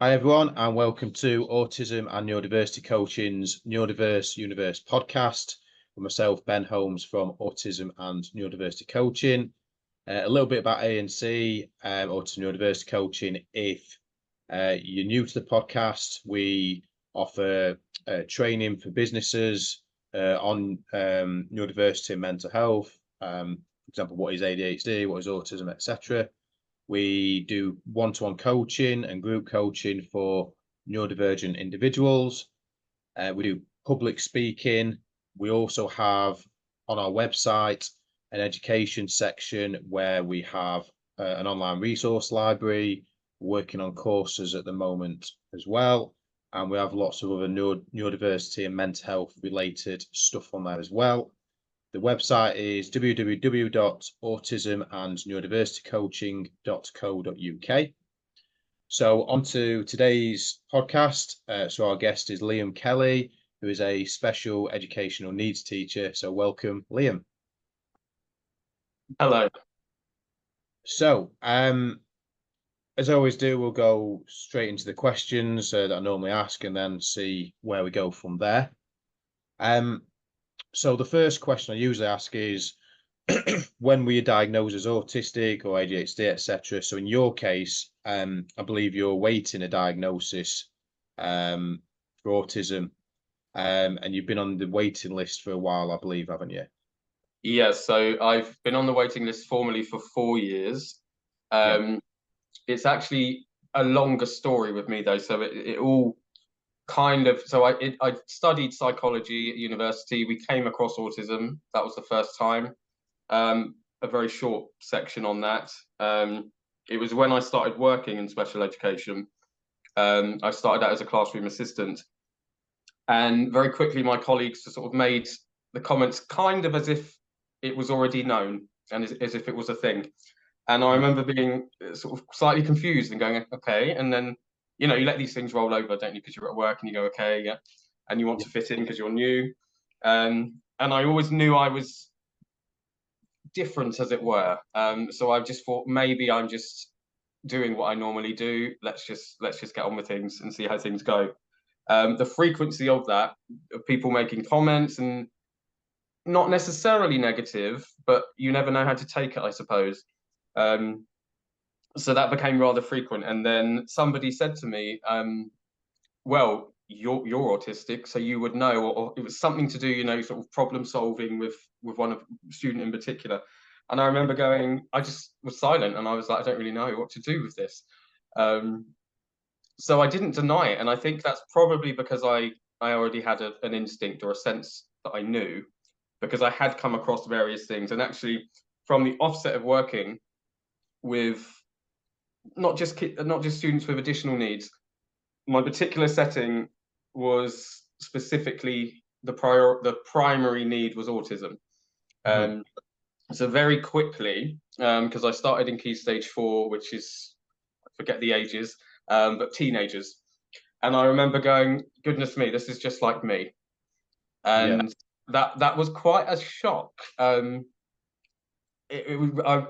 Hi everyone, and welcome to Autism and Neurodiversity Coaching's Neurodiverse Universe podcast with myself, Ben Holmes from Autism and Neurodiversity Coaching. A little bit about ANC, Autism Neurodiversity Coaching. If you're new to the podcast, we offer training for businesses on neurodiversity and mental health. For example, what is ADHD, what is autism, etc. We do one-to-one coaching and group coaching for neurodivergent individuals. We do public speaking. We also have on our website an education section where we have an online resource library, working on courses at the moment as well. And we have lots of other neurodiversity and mental health related stuff on there as well. The website is www.autismandneurodiversitycoaching.co.uk. So on to today's podcast. So our guest is Liam Kelly, who is a special educational needs teacher. So welcome, Liam. Hello. So as I always do, we'll go straight into the questions that I normally ask and then see where we go from there. So the first question I usually ask is, when were you diagnosed as autistic or ADHD, etc.? So in your case, I believe you're awaiting a diagnosis for autism, and you've been on the waiting list for a while, I believe, haven't you? Yeah, so I've been on the waiting list formally for 4 years. It's actually a longer story with me though, so it all kind of, so I studied psychology at university. We came across autism. That was the first time. A very short section on that. It was when I started working in special education. I started out as a classroom assistant, and very quickly my colleagues sort of made the comments kind of as if it was already known and as if it was a thing. And I remember being sort of slightly confused and going, okay. And then, you know, you let these things roll over, don't you? Because you're at work and you go, okay, yeah. And you want to fit in because you're new. And I always knew I was different, as it were. So I just thought maybe I'm just doing what I normally do. Let's just get on with things and see how things go. The frequency of that, of people making comments, and not necessarily negative, but you never know how to take it, I suppose. So that became rather frequent. And then somebody said to me, well, you're autistic, so you would know, or it was something to do, you know, sort of problem solving with one of student in particular. And I remember going, I just was silent, and I was like, I don't really know what to do with this. So I didn't deny it, and I think that's probably because I already had an instinct or a sense that I knew, because I had come across various things. And actually, from the offset of working with not just students with additional needs, my particular setting was specifically the primary need was autism. So very quickly, because I started in Key Stage 4, which is, I forget the ages, but teenagers. And I remember going, goodness me, this is just like me. And that was quite a shock. I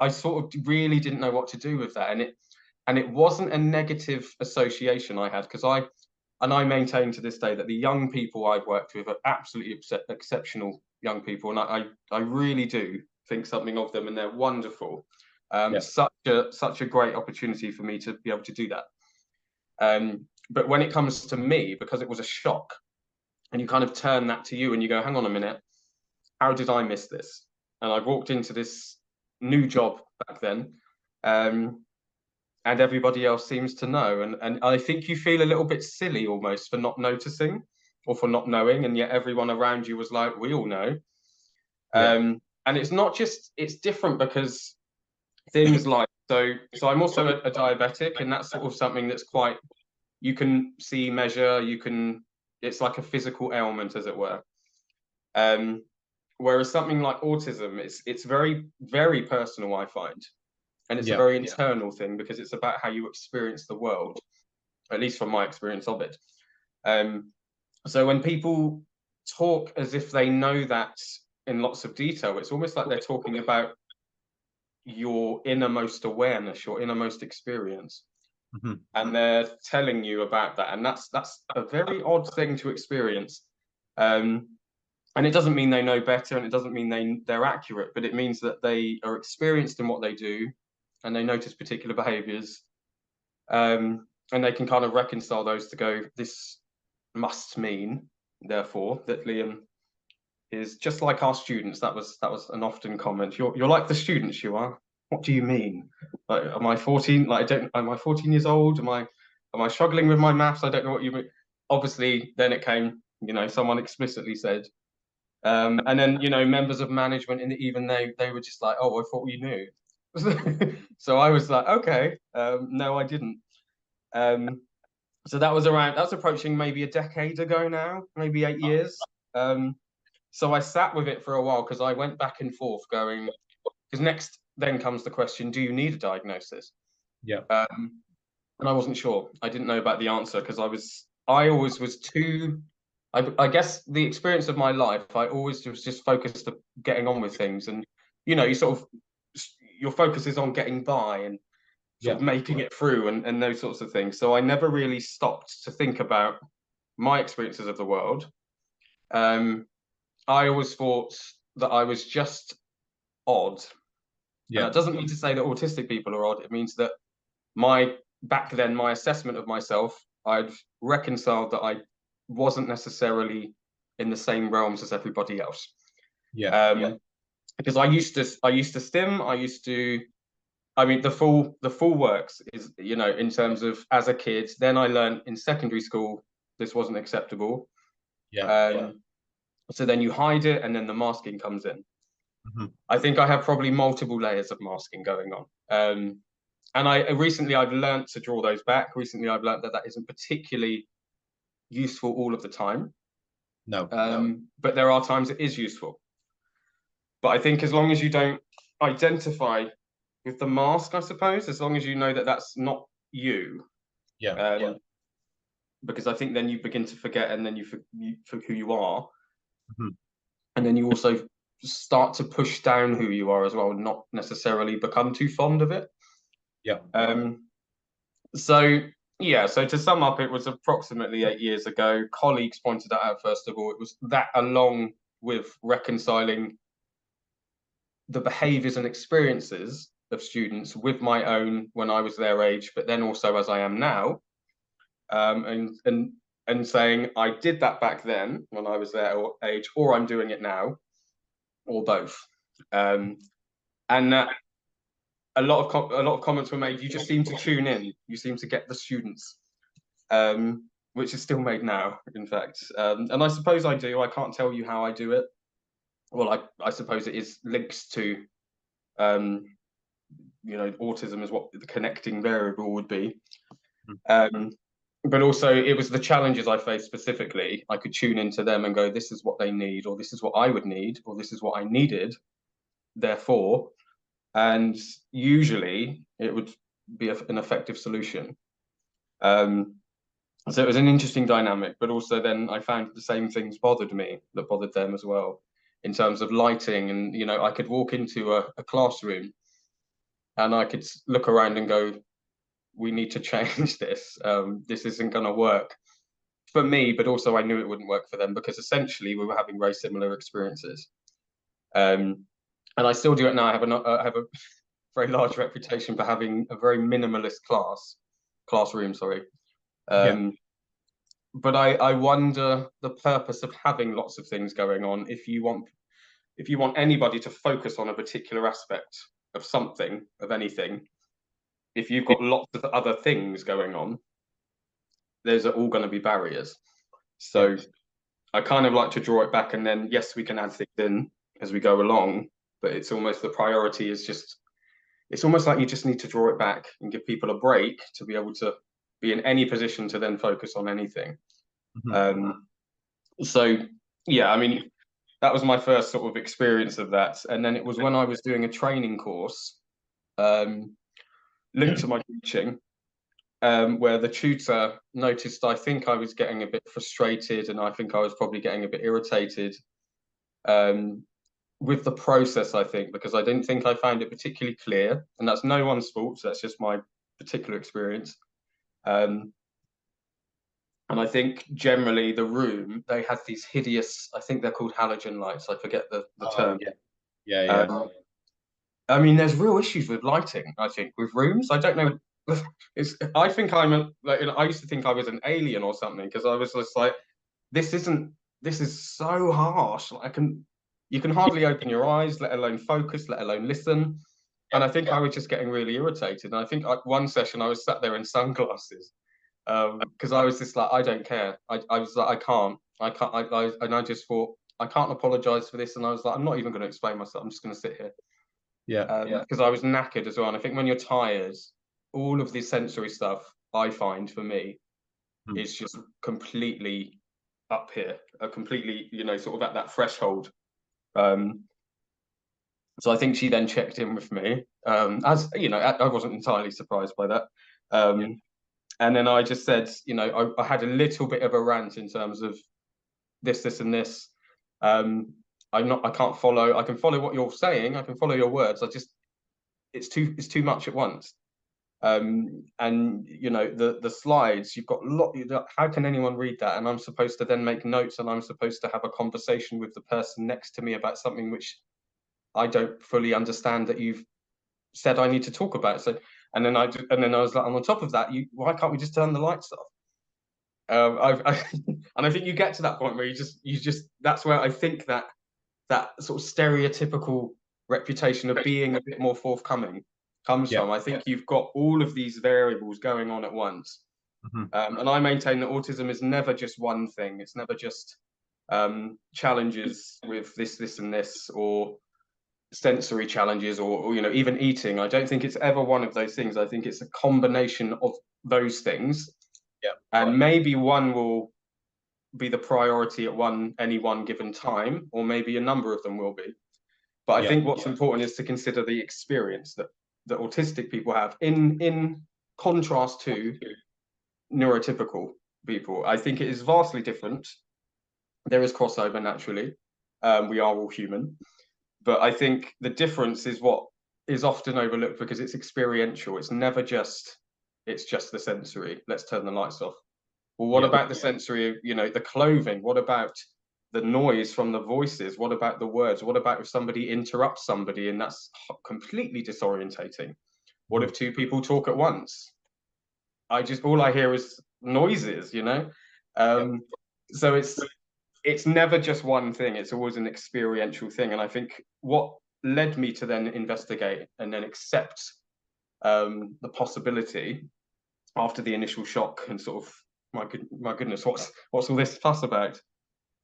sort of really didn't know what to do with that. And it wasn't a negative association I had, because I maintain to this day that the young people I've worked with are absolutely exceptional young people. And I really do think something of them, and they're wonderful. Such a great opportunity for me to be able to do that. But when it comes to me, because it was a shock, and you kind of turn that to you and you go, hang on a minute, how did I miss this? And I walked into this new job back then, and everybody else seems to know. And I think you feel a little bit silly almost for not noticing or for not knowing, and yet everyone around you was like, we all know. And it's not just, it's different because things like, so I'm also a diabetic, and that's sort of something that's quite, you can see, measure, it's like a physical ailment, as it were. Whereas something like autism, it's very, very personal, I find. And it's a very internal thing, because it's about how you experience the world, at least from my experience of it. So when people talk as if they know that in lots of detail, it's almost like they're talking about your innermost awareness, your innermost experience. and they're telling you about that, and that's a very odd thing to experience. And it doesn't mean they know better, and it doesn't mean they're accurate, but it means that they are experienced in what they do, and they notice particular behaviors, and they can kind of reconcile those to go, this must mean, therefore, that Liam is just like our students. That was an often comment. You're like the students you are. What do you mean? Like, am I 14? Like, am I 14 years old? Am I struggling with my maths? I don't know what you mean. Obviously, then it came, someone explicitly said, and then, members of management, and even they were just like, oh, I thought you knew. So I was like, okay, no, I didn't. So that's approaching maybe a decade ago now, maybe 8 years. So I sat with it for a while, because I went back and forth going, because next then comes the question, do you need a diagnosis? Yeah. And I wasn't sure. I didn't know about the answer, because I always was too, I guess the experience of my life, I always was just focused on getting on with things. And, you sort of, your focus is on getting by and sort of making it through and those sorts of things. So I never really stopped to think about my experiences of the world. I always thought that I was just odd. And that doesn't mean to say that autistic people are odd. It means that back then, my assessment of myself, I'd reconciled that I wasn't necessarily in the same realms as everybody else. Because I used to stim, the full works is, in terms of as a kid. Then I learned in secondary school this wasn't acceptable. So then you hide it, and then the masking comes in. I think I have probably multiple layers of masking going on. And I've learned to draw those back. Recently, I've learned that isn't particularly useful all of the time. No. But there are times it is useful. But I think as long as you don't identify with the mask, I suppose, as long as you know that that's not you. Because I think then you begin to forget, and then you forget who you are. And then you also start to push down who you are as well, not necessarily become too fond of it. So to sum up, it was approximately 8 years ago. Colleagues pointed that out. First of all, it was that, along with reconciling the behaviors and experiences of students with my own when I was their age, but then also as I am now, and saying I did that back then when I was their age, or I'm doing it now, or both. And a lot of comments were made. You just seem to tune in. You seem to get the students, which is still made now, in fact. And I suppose I do. I can't tell you how I do it. Well, I suppose it is links to, autism is what the connecting variable would be. But also, it was the challenges I faced specifically. I could tune into them and go, this is what they need, or this is what I would need, or this is what I needed. Therefore, and usually it would be an effective solution. So it was an interesting dynamic, but also then I found the same things bothered me that bothered them as well, in terms of lighting. And, I could walk into a classroom and I could look around and go, we need to change this. This isn't going to work for me, but also I knew it wouldn't work for them, because essentially we were having very similar experiences. And I still do it now. I have a very large reputation for having a very minimalist classroom. But I wonder the purpose of having lots of things going on. If you want anybody to focus on a particular aspect of something, of anything, if you've got lots of other things going on, there's all going to be barriers. So I kind of like to draw it back, and then yes, we can add things in as we go along, but it's almost the priority is just, it's almost like you just need to draw it back and give people a break to be able to be in any position to then focus on anything. So yeah, I mean, that was my first sort of experience of that. And then it was when I was doing a training course linked to my teaching, where the tutor noticed I think I was getting a bit frustrated, and I think I was probably getting a bit irritated with the process, I think, because I didn't think I found it particularly clear. And that's no one's fault, so that's just my particular experience. And I think generally the room, they had these hideous, I think they're called halogen lights. I forget the term. Yeah. I mean, there's real issues with lighting, I think, with rooms. I don't know. I think I used to think I was an alien or something, because I was just like, this is so harsh. You can hardly open your eyes, let alone focus, let alone listen. And I think I was just getting really irritated. And I think one session I was sat there in sunglasses, because I was just like, I don't care. I was like, and I just thought, I can't apologize for this. And I was like, I'm not even going to explain myself. I'm just going to sit here. Because I was knackered as well. And I think when you're tired, all of the sensory stuff, I find for me, is just completely up here, completely, sort of at that threshold. So I think she then checked in with me, as I wasn't entirely surprised by that. And then I just said, I had a little bit of a rant in terms of this, and this. I can't follow. I can follow what you're saying. I can follow your words. It's too much at once. And the slides, you've got a lot. How can anyone read that? And I'm supposed to then make notes, and I'm supposed to have a conversation with the person next to me about something which I don't fully understand that you've said I need to talk about. So, and then I was like, on top of that, why can't we just turn the lights off? And I think you get to that point where you just that's where I think that sort of stereotypical reputation of being a bit more forthcoming comes from. I think you've got all of these variables going on at once. And I maintain that autism is never just one thing. It's never just challenges with this and this, or sensory challenges, or even eating. I don't think it's ever one of those things. I think it's a combination of those things. And maybe one will be the priority at any one given time, or maybe a number of them will be. But I think what's important is to consider the experience that autistic people have in contrast to neurotypical people. I think it is vastly different. There is crossover naturally. We are all human. But I think the difference is what is often overlooked, because it's experiential. It's never just the sensory. Let's turn the lights off. Well, what about the sensory, the clothing? What about the noise from the voices? What about the words? What about if somebody interrupts somebody and that's completely disorientating? What if two people talk at once? All I hear is noises, So it's never just one thing. It's always an experiential thing. And I think what led me to then investigate and then accept the possibility after the initial shock and sort of, my goodness, what's all this fuss about?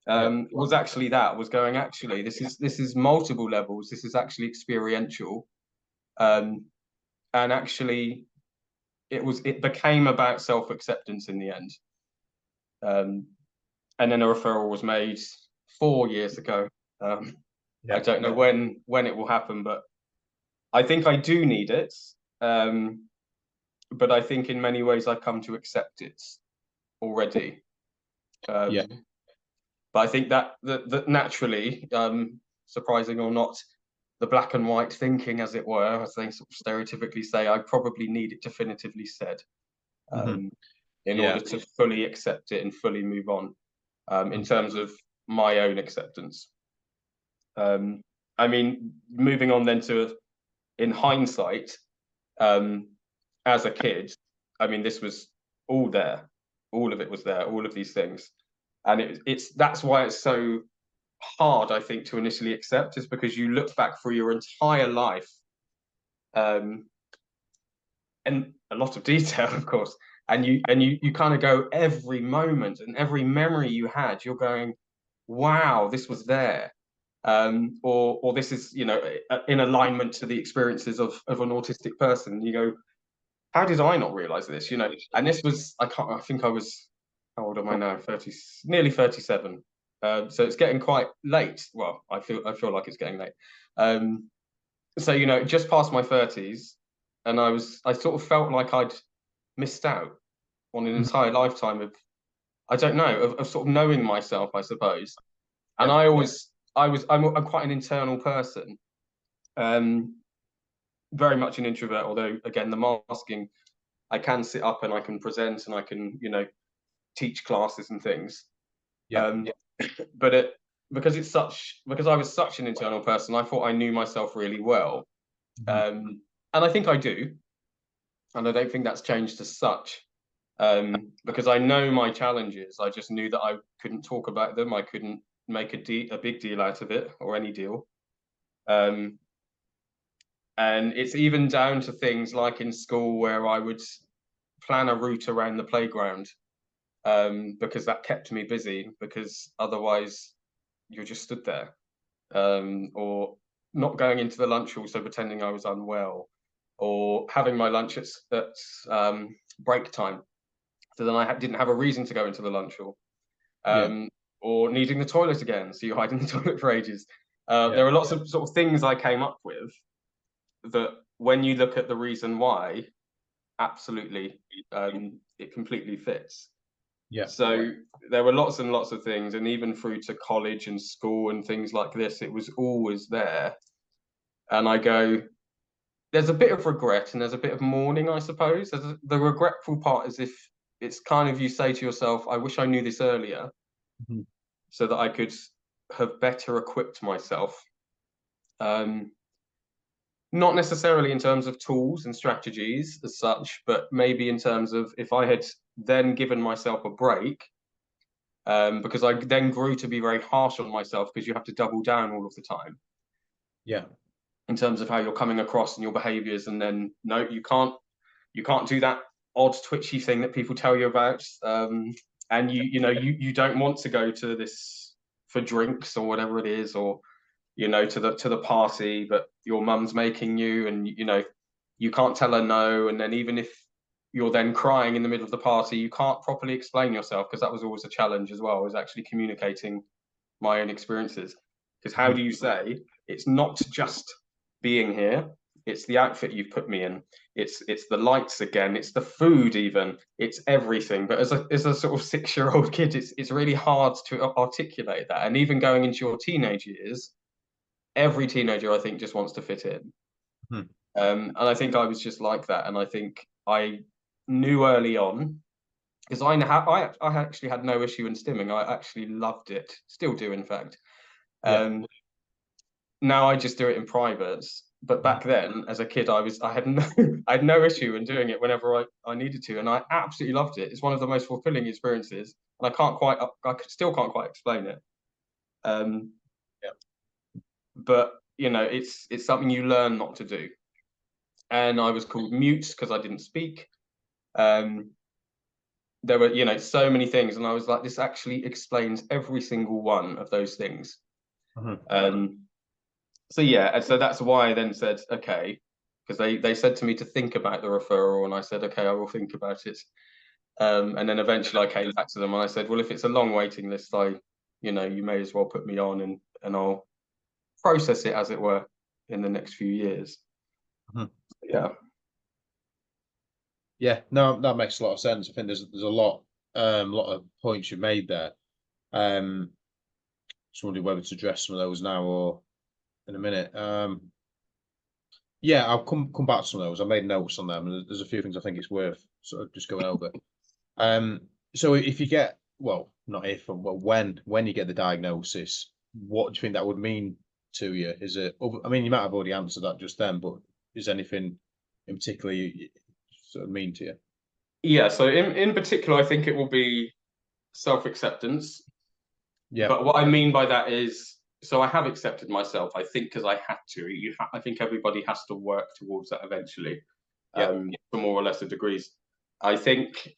Was actually this is multiple levels. This is actually experiential. And actually it became about self-acceptance in the end. And then a referral was made 4 years ago. I don't know when it will happen, but I think I do need it. But I think in many ways I've come to accept it already. But I think that naturally, surprising or not, the black and white thinking, as it were, as they sort of stereotypically say, I probably need it definitively said in order to fully accept it and fully move on. In terms of my own acceptance. I mean, moving on then to, in hindsight, as a kid, I mean, this was all there. All of it was there, all of these things. And that's why it's so hard, I think, to initially accept, is because you look back through your entire life, and a lot of detail, of course, and you kind of go, every moment and every memory you had, you're going, wow, this was there. Or this is, in alignment to the experiences of an autistic person. You go, how did I not realize this? And this was, I think I was, how old am I now? Nearly 37. So it's getting quite late. Well, I feel like it's getting late. So, just past my 30s, and I sort of felt like I'd missed out on an entire lifetime of, I don't know, of sort of knowing myself, I suppose. And I'm quite an internal person, very much an introvert, although again, the masking I can sit up and I can present and I can, you know, teach classes and things. Yeah. But because I was such an internal person, I thought I knew myself really well. And I think I do. And I don't think that's changed as such. Because I know my challenges. I just knew that I couldn't talk about them. I couldn't make a big deal out of it, or any deal. And it's even down to things like in school where I would plan a route around the playground, because that kept me busy, because otherwise you're just stood there, or not going into the lunch hall, so pretending I was unwell, or having my lunch at break time, so then I didn't have a reason to go into the lunch hall, or needing the toilet again, so you hide in the toilet for ages. There are lots of sort of things I came up with that, when you look at the reason why, absolutely, it completely fits. So there were lots and lots of things, and even through to college and school and things like this, it was always there. And I go, there's a bit of regret and there's a bit of mourning, I suppose. The regretful part is if it's kind of, you say to yourself, I wish I knew this earlier, so that I could have better equipped myself. Not necessarily in terms of tools and strategies as such, but maybe in terms of if I had then given myself a break, because I then grew to be very harsh on myself, because you have to double down all of the time. In terms of how you're coming across and your behaviors, and then no, you can't do that odd twitchy thing that people tell you about, and you don't want to go to this for drinks or whatever it is, or to the party, but your mum's making you, and you can't tell her no, and then even if you're then crying in the middle of the party, you can't properly explain yourself, because that was always a challenge as well, was actually communicating my own experiences. Because how do you say, it's not just being here, it's the outfit you've put me in, it's the lights again, it's the food, even, it's everything. But as a sort of 6-year-old kid, it's really hard to articulate that. And even going into your teenage years, every teenager, I think, just wants to fit in. And I think I was just like that. And I think I knew early on, because I actually had no issue in stimming. I actually loved it, still do, in fact. Now I just do it in private. But back then, as a kid, I had no issue in doing it whenever I needed to, and I absolutely loved it. It's one of the most fulfilling experiences, and I still can't quite explain it. But it's something you learn not to do. And I was called mute because I didn't speak. There were so many things, and I was like, this actually explains every single one of those things. So that's why I then said, okay, because they said to me to think about the referral, and I said, okay, I will think about it. And then eventually I came back to them and I said, well, if it's a long waiting list, you may as well put me on, and I'll process it, as it were, in the next few years. No, that makes a lot of sense. I think there's a lot of points you've made there. Just wondering whether to address some of those now or in a minute. I'll come back to some of those. I made notes on them, and there's a few things I think it's worth sort of just going over. So if you get, well, not if, but when you get the diagnosis, what do you think that would mean to you? Is it, I mean, you might have already answered that just then, but is anything in particular you sort of mean to you? Yeah, so in particular, I think it will be self-acceptance. But what I mean by that is, so I have accepted myself, I think, because I had to. I think everybody has to work towards that eventually, for more or lesser degrees. I think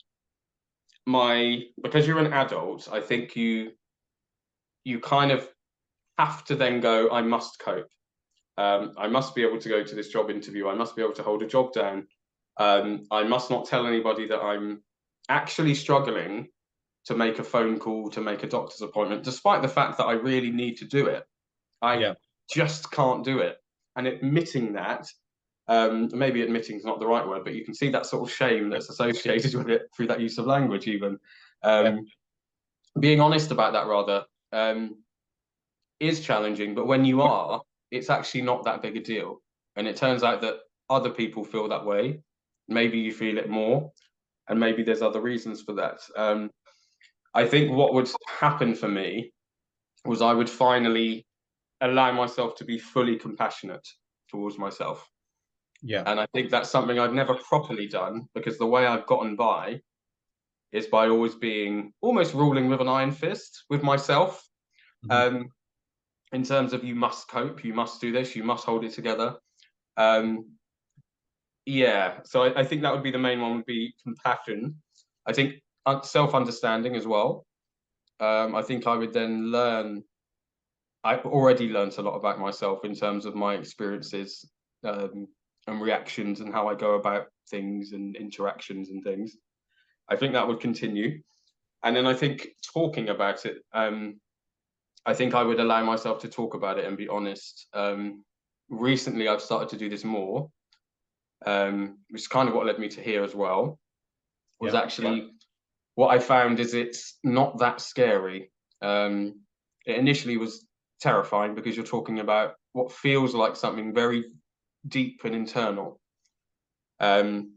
because you're an adult, I think you kind of have to then go, I must cope. I must be able to go to this job interview. I must be able to hold a job down. I must not tell anybody that I'm actually struggling to make a phone call, to make a doctor's appointment, despite the fact that I really need to do it. I just can't do it. And admitting that, maybe admitting is not the right word, but you can see that sort of shame that's associated with it through that use of language, even. Being honest about that, rather, is challenging. But when you are, it's actually not that big a deal. And it turns out that other people feel that way. maybe you feel it more, and maybe there's other reasons for that. I think what would happen for me was I would finally allow myself to be fully compassionate towards myself. Yeah. And I think that's something I've never properly done, because the way I've gotten by is by always being almost ruling with an iron fist with myself. Mhm. In terms of, you must cope, you must do this, you must hold it together. Yeah, so I think that would be the main one, would be compassion. I think self-understanding as well. I think I would then learn, I've already learned a lot about myself in terms of my experiences, and reactions, and how I go about things and interactions and things. I think that would continue. And then I think talking about it, I think I would allow myself to talk about it and be honest. Recently, I've started to do this more, which is kind of what led me to here as well, was Yeah. actually what I found is it's not that scary. It initially was terrifying, because you're talking about what feels like something very deep and internal, and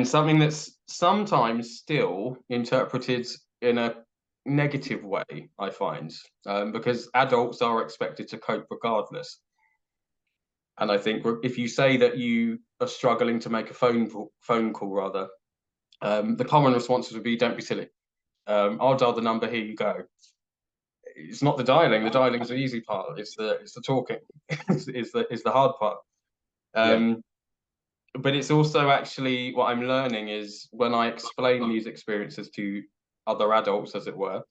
something that's sometimes still interpreted in a negative way, I find, because adults are expected to cope regardless. And I think if you say that you are struggling to make a phone call rather, the common response would be, "Don't be silly. I'll dial the number. Here you go." It's not the dialing. The dialing is the easy part. It's the talking. is the hard part. Yeah. But it's also actually, what I'm learning is, when I explain these experiences to other adults, as it were,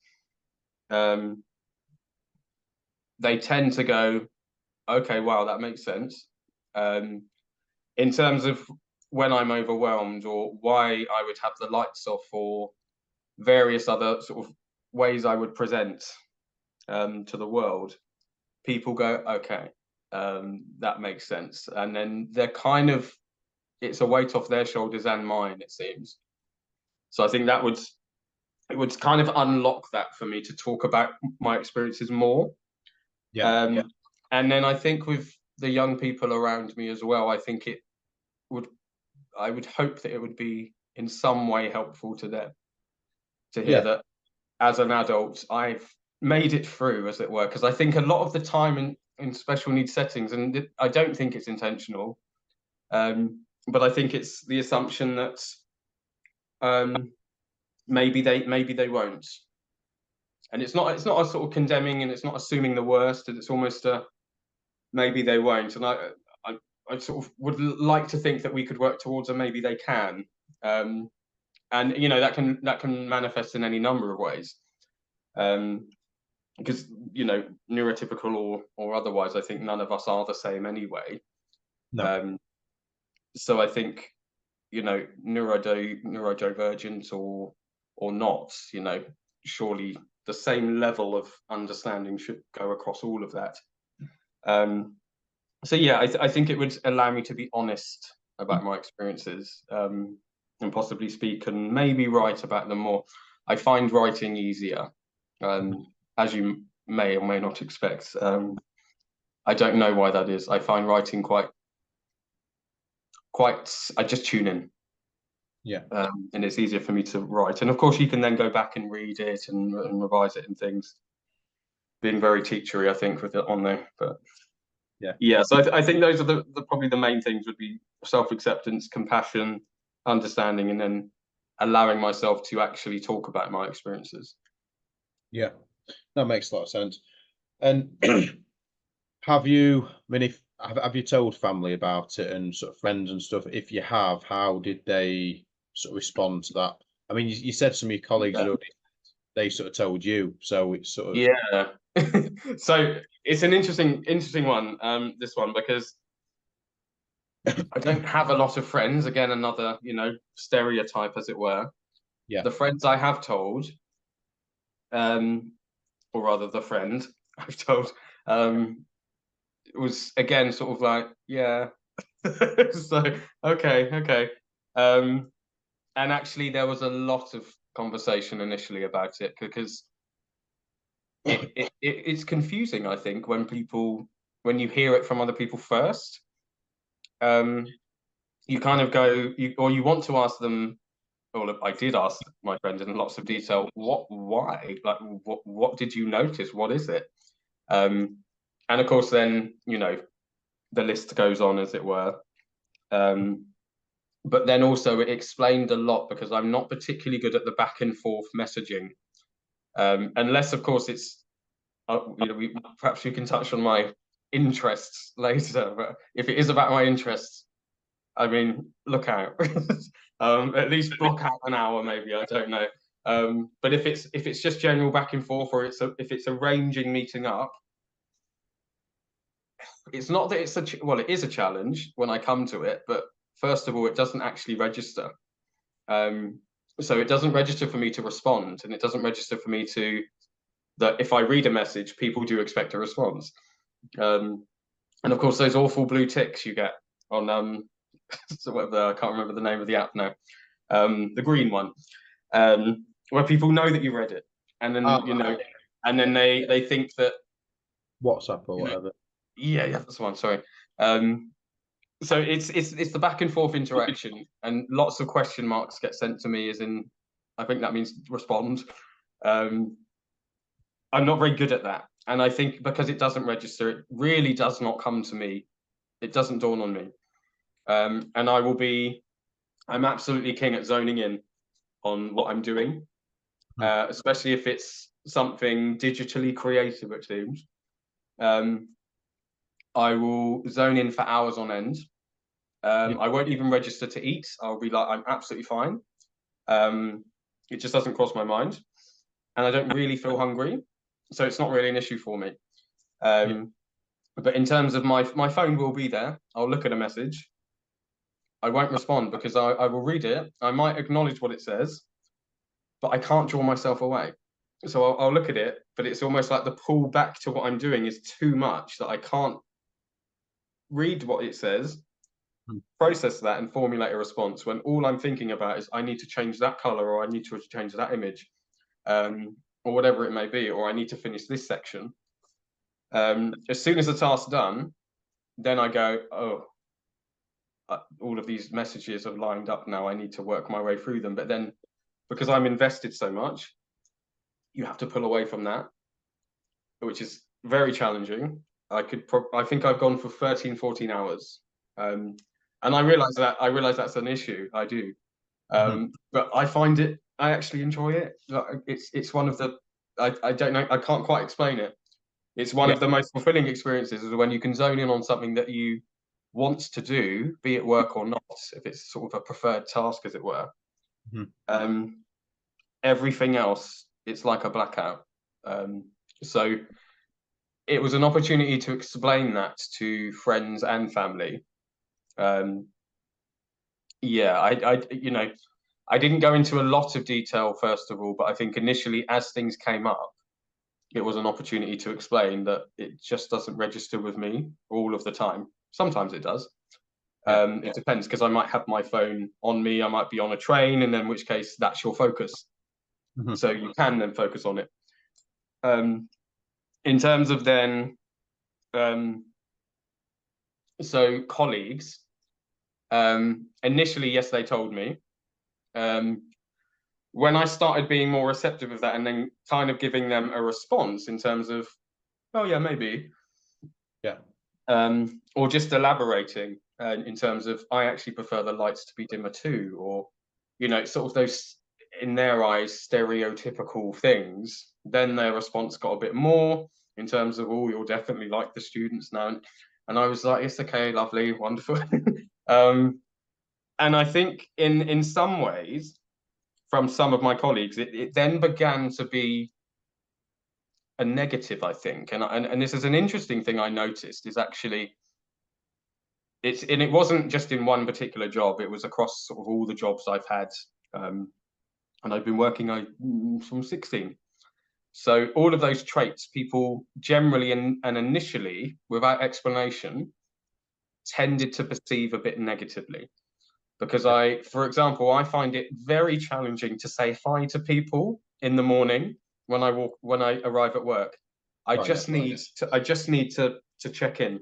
they tend to go, "Okay, wow, that makes sense." In terms of when I'm overwhelmed, or why I would have the lights off, or various other sort of ways I would present to the world, people go, "Okay, that makes sense." And then they're kind of, it's a weight off their shoulders and mine, it seems. So I think it would kind of unlock that for me to talk about my experiences more. Yeah. And then I think with the young people around me as well, I think I would hope that it would be in some way helpful to them to hear Yeah. that as an adult, I've made it through, as it were. Because I think a lot of the time in special needs settings, and I don't think it's intentional, but I think it's the assumption that maybe they won't. And it's not a sort of condemning, and it's not assuming the worst, and it's almost a maybe they won't. And I sort of would like to think that we could work towards a maybe they can. And that can manifest in any number of ways. Because neurotypical or otherwise, I think none of us are the same anyway. No. So I think, neurodivergent or not, surely the same level of understanding should go across all of that. So yeah, I think it would allow me to be honest about my experiences, and possibly speak and maybe write about them more. I find writing easier, as you may or may not expect. I don't know why that is. I find writing quite. I just tune in. Yeah. And it's easier for me to write. And of course, you can then go back and read it and revise it and things. Being very teachery, I think, with it on there. But yeah. So I think those are the probably the main things, would be self-acceptance, compassion, understanding, and then allowing myself to actually talk about my experiences. Yeah. That makes a lot of sense. And have you, I mean, have you told family about it, and sort of friends and stuff? If you have, how did they sort of respond to that? I mean, you said some of your colleagues Yeah. already, they sort of told you, so it's sort of Yeah. So it's an interesting one, this one, because I don't have a lot of friends. Again, another, stereotype, as it were. yeah. The friends I have told, or rather the friend I've told, it was again sort of like, yeah. So okay. And actually there was a lot of conversation initially about it, because it's confusing, I think, when you hear it from other people first. you kind of go, or you want to ask them. Well, I did ask my friend in lots of detail, why, like, what did you notice? What is it? And of course, then the list goes on, as it were. But then also it explained a lot, because I'm not particularly good at the back and forth messaging, unless, of course, it's perhaps we can touch on my interests later. But if it is about my interests, I mean, look out. At least block out an hour, maybe. I don't know. But if it's just general back and forth, or if it's arranging meeting up, it's not that it's it is a challenge when I come to it. But first of all, it doesn't actually register. So it doesn't register for me to respond, and it doesn't register for me that if I read a message, people do expect a response. And of course, those awful blue ticks you get on so whatever, I can't remember the name of the app now. The green one, where people know that you read it, and then and then they think that WhatsApp or whatever. Yeah, that's the one. Sorry. So it's the back and forth interaction, and lots of question marks get sent to me, as in, I think that means respond. I'm not very good at that, and I think because it doesn't register, it really does not come to me. It doesn't dawn on me, and I'm absolutely king at zoning in on what I'm doing, especially if it's something digitally creative, it seems. I will zone in for hours on end. I won't even register to eat. I'll be like, I'm absolutely fine. It just doesn't cross my mind, and I don't really feel hungry, so it's not really an issue for me. But in terms of my phone will be there. I'll look at a message. I won't respond, because I will read it. I might acknowledge what it says, but I can't draw myself away. So I'll look at it, but it's almost like the pull back to what I'm doing is too much, that I can't read what it says, process that, and formulate a response, when all I'm thinking about is I need to change that color, or I need to change that image, or whatever it may be, or I need to finish this section. As soon as the task's done, then I go, oh, all of these messages are lined up now. I need to work my way through them. But then, because I'm invested so much, you have to pull away from that, which is very challenging. I think I've gone for 13, 14 hours. And I realize that's an issue. I do. But I actually enjoy it. It's one of the, I don't know, I can't quite explain it. It's one of the most fulfilling experiences, is when you can zone in on something that you want to do, be it work or not, if it's sort of a preferred task, as it were. Everything else, it's like a blackout. So it was an opportunity to explain that to friends and family. I didn't go into a lot of detail, first of all, but I think initially, as things came up, it was an opportunity to explain that it just doesn't register with me all of the time. Sometimes it does. It depends, because I might have my phone on me, I might be on a train, and then in which case that's your focus. So you can then focus on it. In terms of then, so colleagues, initially, yes, they told me. When I started being more receptive of that, and then kind of giving them a response in terms of, oh yeah, maybe. Or just elaborating in terms of, I actually prefer the lights to be dimmer too, or, sort of those, in their eyes, stereotypical things. Then their response got a bit more in terms of, oh, you'll definitely like the students now. And I was like, it's okay, lovely, wonderful. And I think in some ways, from some of my colleagues, it then began to be a negative, I think. And this is an interesting thing I noticed, is actually, it wasn't just in one particular job, it was across sort of all the jobs I've had. And I've been working from 16. So all of those traits, people generally and initially, without explanation, tended to perceive a bit negatively. Because for example, I find it very challenging to say hi to people in the morning when I arrive at work. I just need to check in.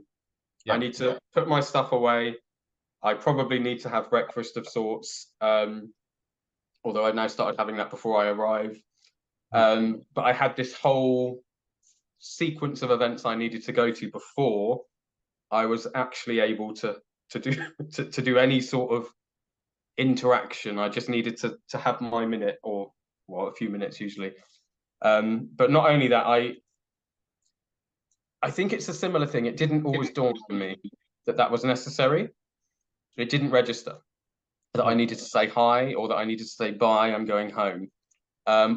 I need to put my stuff away, I probably need to have breakfast of sorts, although I've now started having that before I arrive. But I had this whole sequence of events I needed to go to before I was actually able to do to do any sort of interaction. I just needed to have my minute, or well, a few minutes usually. But not only that, I think it's a similar thing. It didn't always dawn on me that that was necessary. It didn't register that I needed to say hi, or that I needed to say bye, I'm going home,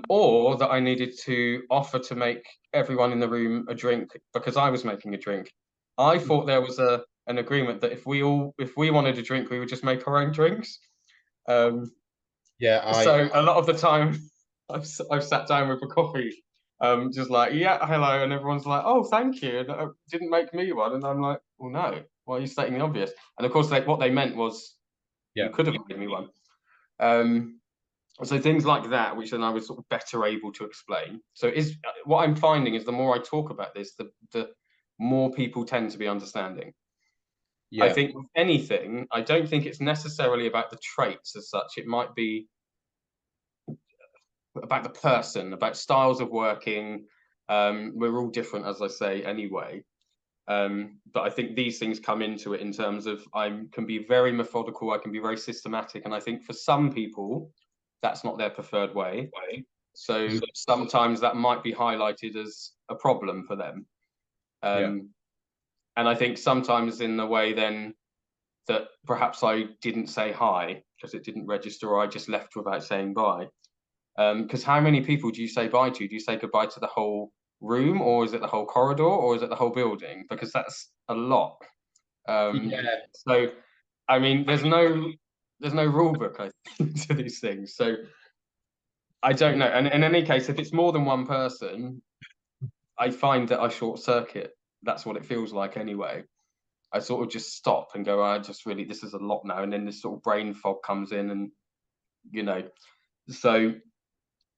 or that I needed to offer to make everyone in the room a drink because I was making a drink. I thought there was an agreement that if we wanted a drink, we would just make our own drinks. So a lot of the time, I've sat down with a coffee, just like, yeah, hello, and everyone's like, oh, thank you, and didn't make me one, and I'm like, well, no, why are you stating the obvious? And of course, what they meant was, you could have made me one. So things like that, which then I was sort of better able to explain. So what I'm finding is the more I talk about this, the more people tend to be understanding. I think with anything, I don't think it's necessarily about the traits as such. It might be about the person, about styles of working. We're all different, as I say, anyway. But I think these things come into it in terms of I can be very methodical, I can be very systematic, and I think for some people, that's not their preferred way. So sometimes that might be highlighted as a problem for them. And I think sometimes in the way then that perhaps I didn't say hi because it didn't register, or I just left without saying bye. Because how many people do you say bye to? Do you say goodbye to the whole room, or is it the whole corridor, or is it the whole building? Because that's a lot. So, I mean, there's no rule book, I think, to these things. So I don't know. And in any case, if it's more than one person, I find that I short circuit. That's what it feels like anyway. I sort of just stop and go, I just really, this is a lot now. And then this sort of brain fog comes in, and, you know, so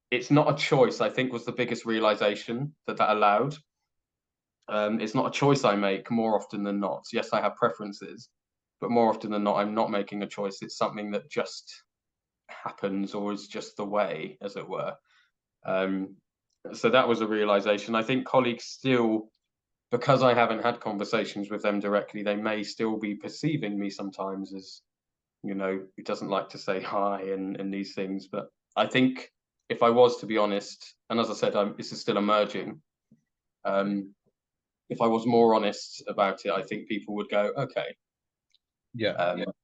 it's not a choice, I think, was the biggest realization that allowed. It's not a choice I make more often than not. Yes, I have preferences, but more often than not, I'm not making a choice. It's something that just happens, or is just the way, as it were. So that was a realization. I think colleagues still, because I haven't had conversations with them directly, they may still be perceiving me sometimes as, you know, who doesn't like to say hi and these things. But I think if I was to be honest, and as I said, this is still emerging, if I was more honest about it, I think people would go, okay.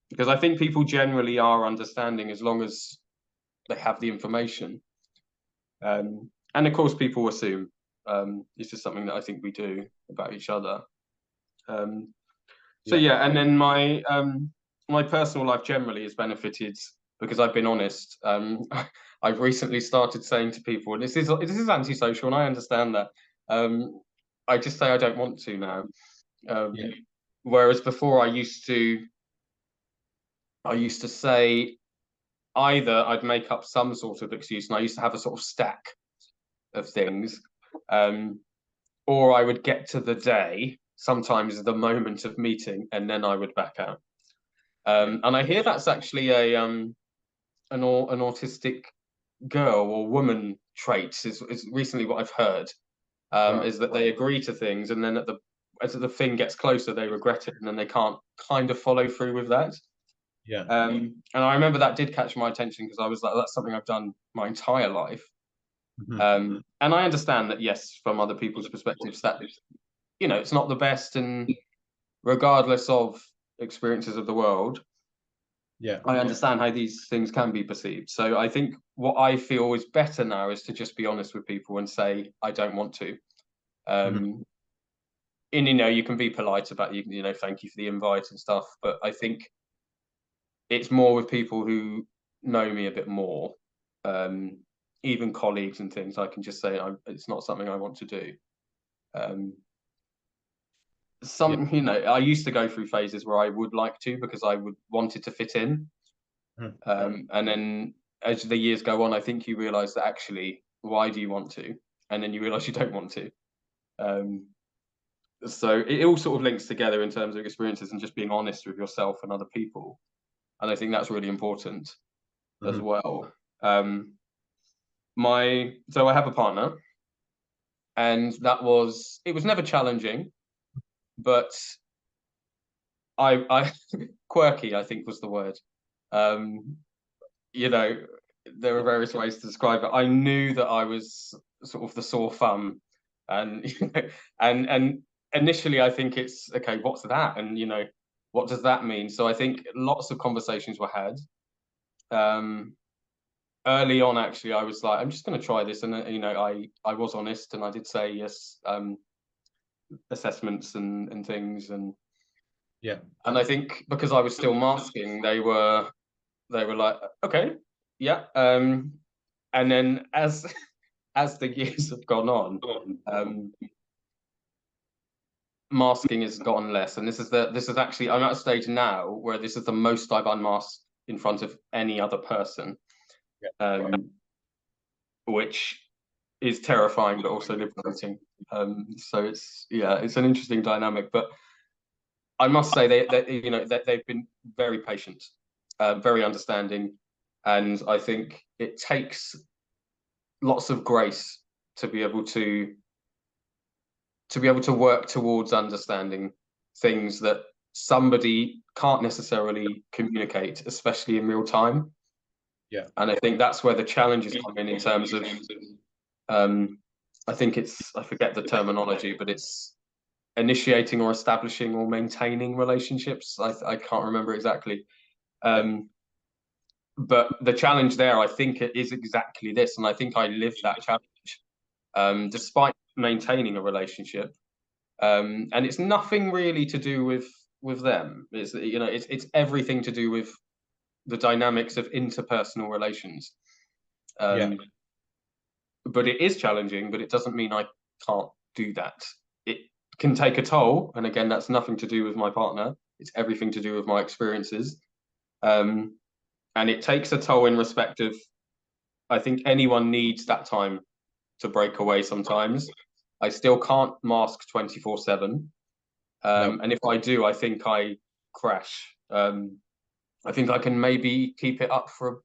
Because I think people generally are understanding as long as they have the information. And of course, people assume. It's just something that I think we do about each other. So yeah, and then my personal life generally has benefited because I've been honest. I've recently started saying to people, and this is antisocial, and I understand that. I just say I don't want to now. Whereas before I used to say either I'd make up some sort of excuse, and I used to have a sort of stack of things, or I would get to the day, sometimes the moment of meeting, and then I would back out. And I hear that's actually an autistic girl or woman trait is recently what I've heard, is that they agree to things, and then as the thing gets closer, they regret it, and then they can't kind of follow through with that. And I remember that did catch my attention because I was like, that's something I've done my entire life. And I understand that, yes, from other people's perspectives, that, you know, it's not the best, and regardless of experiences of the world, I understand how these things can be perceived. So I think what I feel is better now is to just be honest with people and say I don't want to. And you know, you can be polite about, you know, thank you for the invite and stuff, but I think it's more with people who know me a bit more, even colleagues and things. I can just say it's not something I want to do. You know, I used to go through phases where I would like to, because I wanted to fit in. And then as the years go on, I think you realize that actually, why do you want to? And then you realize you don't want to. So it all sort of links together in terms of experiences and just being honest with yourself and other people. And I think that's really important as well. So I have a partner, and it was never challenging, but I quirky, I think was the word. You know, there are various ways to describe it. I knew that I was sort of the sore thumb, and and initially I think it's okay, what's that? And what does that mean? So I think lots of conversations were had. Early on, actually, I was like, I'm just going to try this, and I was honest, and I did say yes, assessments and things, and I think because I was still masking, they were like, okay, yeah, and then as the years have gone on, masking has gotten less, and this is actually, I'm at a stage now where this is the most I've unmasked in front of any other person, which is terrifying but also liberating. So it's an interesting dynamic, but I must say that they've been very patient, very understanding, and I think it takes lots of grace to be able to work towards understanding things that somebody can't necessarily communicate, especially in real time. And I think that's where the challenges come in terms of I think I forget the terminology, but it's initiating or establishing or maintaining relationships. I can't remember exactly. But the challenge there, I think it is exactly this. And I think I live that challenge, despite maintaining a relationship. And it's nothing really to do with them. It's everything to do with the dynamics of interpersonal relations. But it is challenging, but it doesn't mean I can't do that. It can take a toll, and again, that's nothing to do with my partner. It's everything to do with my experiences. And it takes a toll in respect of, I think anyone needs that time to break away sometimes. I still can't mask 24/7. And if I do, I think I crash. I think I can maybe keep it up for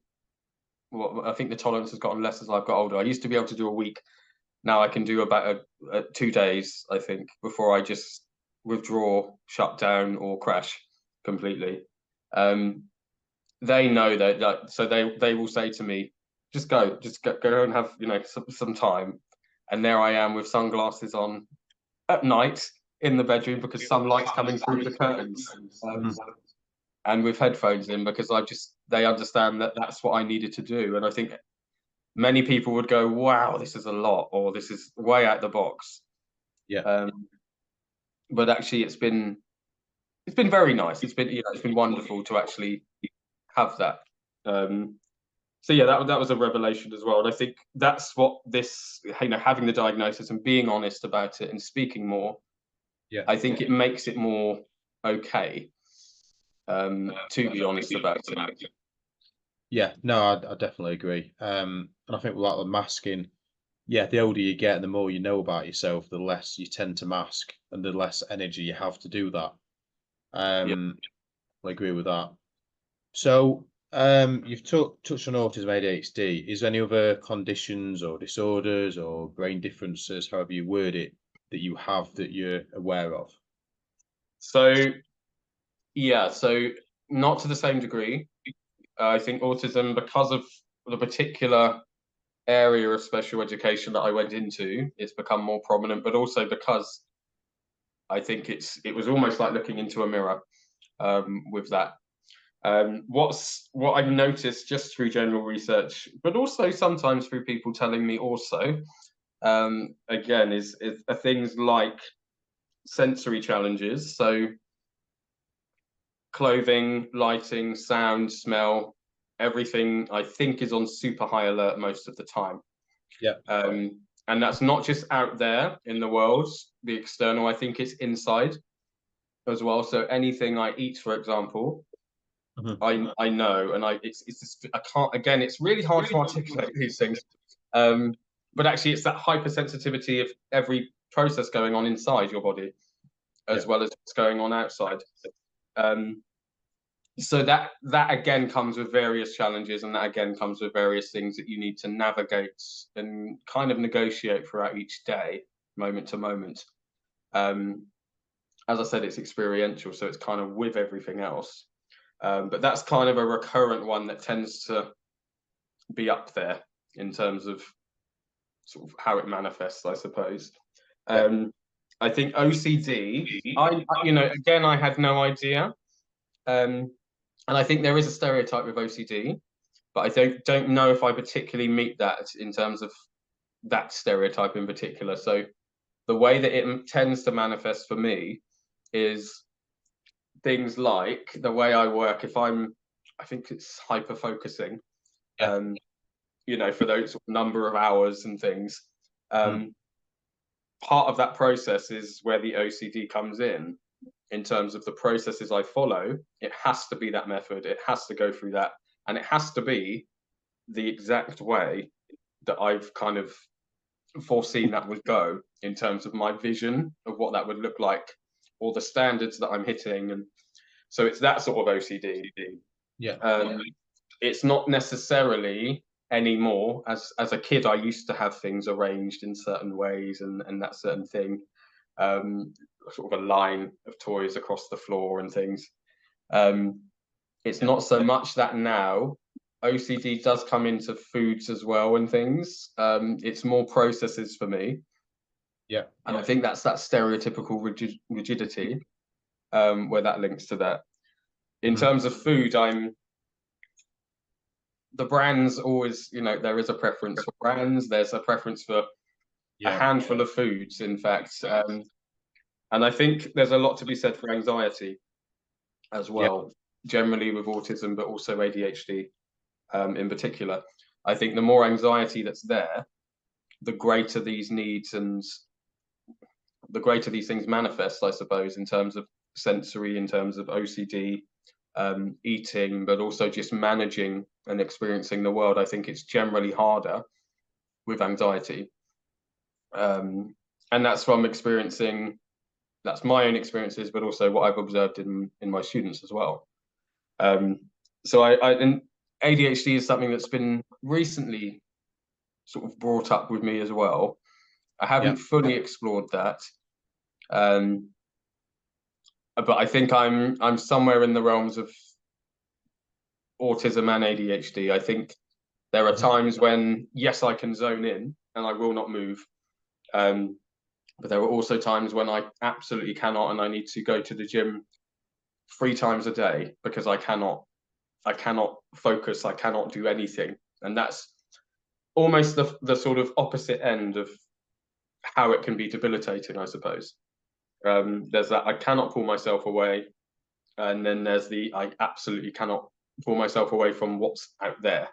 I think the tolerance has gotten less as I've got older. I used to be able to do a week. Now I can do about 2 days, I think, before I just withdraw, shut down, or crash completely. They know that, so they will say to me, just go and have some time. And there I am with sunglasses on at night in the bedroom because some light's coming through the curtains. And with headphones in because they understand that that's what I needed to do. And I think many people would go, wow, this is a lot, or this is way out the box. But actually it's been very nice. It's been wonderful to actually have that. So yeah, that was a revelation as well. And I think that's what this, having the diagnosis and being honest about it and speaking more, I think it makes it more okay. To be honest about it. Yeah, no, I definitely agree. And I think with like the masking, the older you get, the more you know about yourself, the less you tend to mask and the less energy you have to do that. I agree with that. So you've touched on autism, ADHD. Is there any other conditions or disorders or brain differences, however you word it, that you have that you're aware of? So not to the same degree. I think autism, because of the particular area of special education that I went into, it's become more prominent, but also because I think it was almost like looking into a mirror with that. What I've noticed just through general research, but also sometimes through people telling me also, again, is things like sensory challenges. So clothing, lighting, sound, smell, everything I think is on super high alert most of the time. And that's not just out there in the world, the external, I think it's inside as well. So anything I eat, for example, I know, and it's just, I can't, again, it's really hard to articulate these things. But actually it's that hypersensitivity of every process going on inside your body. as well as what's going on outside. So that again comes with various challenges, and that again comes with various things that you need to navigate and kind of negotiate throughout each day, moment to moment. As I said, it's experiential, so it's kind of with everything else. But that's kind of a recurrent one that tends to be up there in terms of sort of how it manifests, I suppose. I think OCD, again, I had no idea. And I think there is a stereotype with OCD, but I don't know if I particularly meet that in terms of that stereotype in particular. So the way that it tends to manifest for me is things like the way I work. I think it's hyper focusing, for those number of hours and things. Part of that process is where the OCD comes in terms of the processes I follow. It has to be that method. It has to go through that, and it has to be the exact way that I've kind of foreseen that would go in terms of my vision of what that would look like, or the standards that I'm hitting. And so it's that sort of OCD. It's not necessarily anymore. As a kid, I used to have things arranged in certain ways and that certain thing, sort of a line of toys across the floor and things. It's not so much that now. OCD does come into foods as well and things. It's more processes for me. And I think that's that stereotypical rigidity, where that links to that. In terms of food, the brands always, there is a preference for brands. There's a preference for a handful of foods, in fact. And I think there's a lot to be said for anxiety as well, generally with autism, but also ADHD in particular. I think the more anxiety that's there, the greater these needs and the greater these things manifest, I suppose, in terms of sensory, in terms of OCD, eating, but also just managing and experiencing the world. I think it's generally harder with anxiety. And that's from experiencing, that's my own experiences, but also what I've observed in my students as well. So and ADHD is something that's been recently sort of brought up with me as well. I haven't fully explored that. But I think I'm somewhere in the realms of autism and ADHD. I think there are times when, yes, I can zone in and I will not move. But there are also times when I absolutely cannot, and I need to go to the gym 3 times a day because I cannot focus, I cannot do anything. And that's almost the sort of opposite end of how it can be debilitating, I suppose. There's that I cannot pull myself away, and then there's the I absolutely cannot pull myself away from what's out there.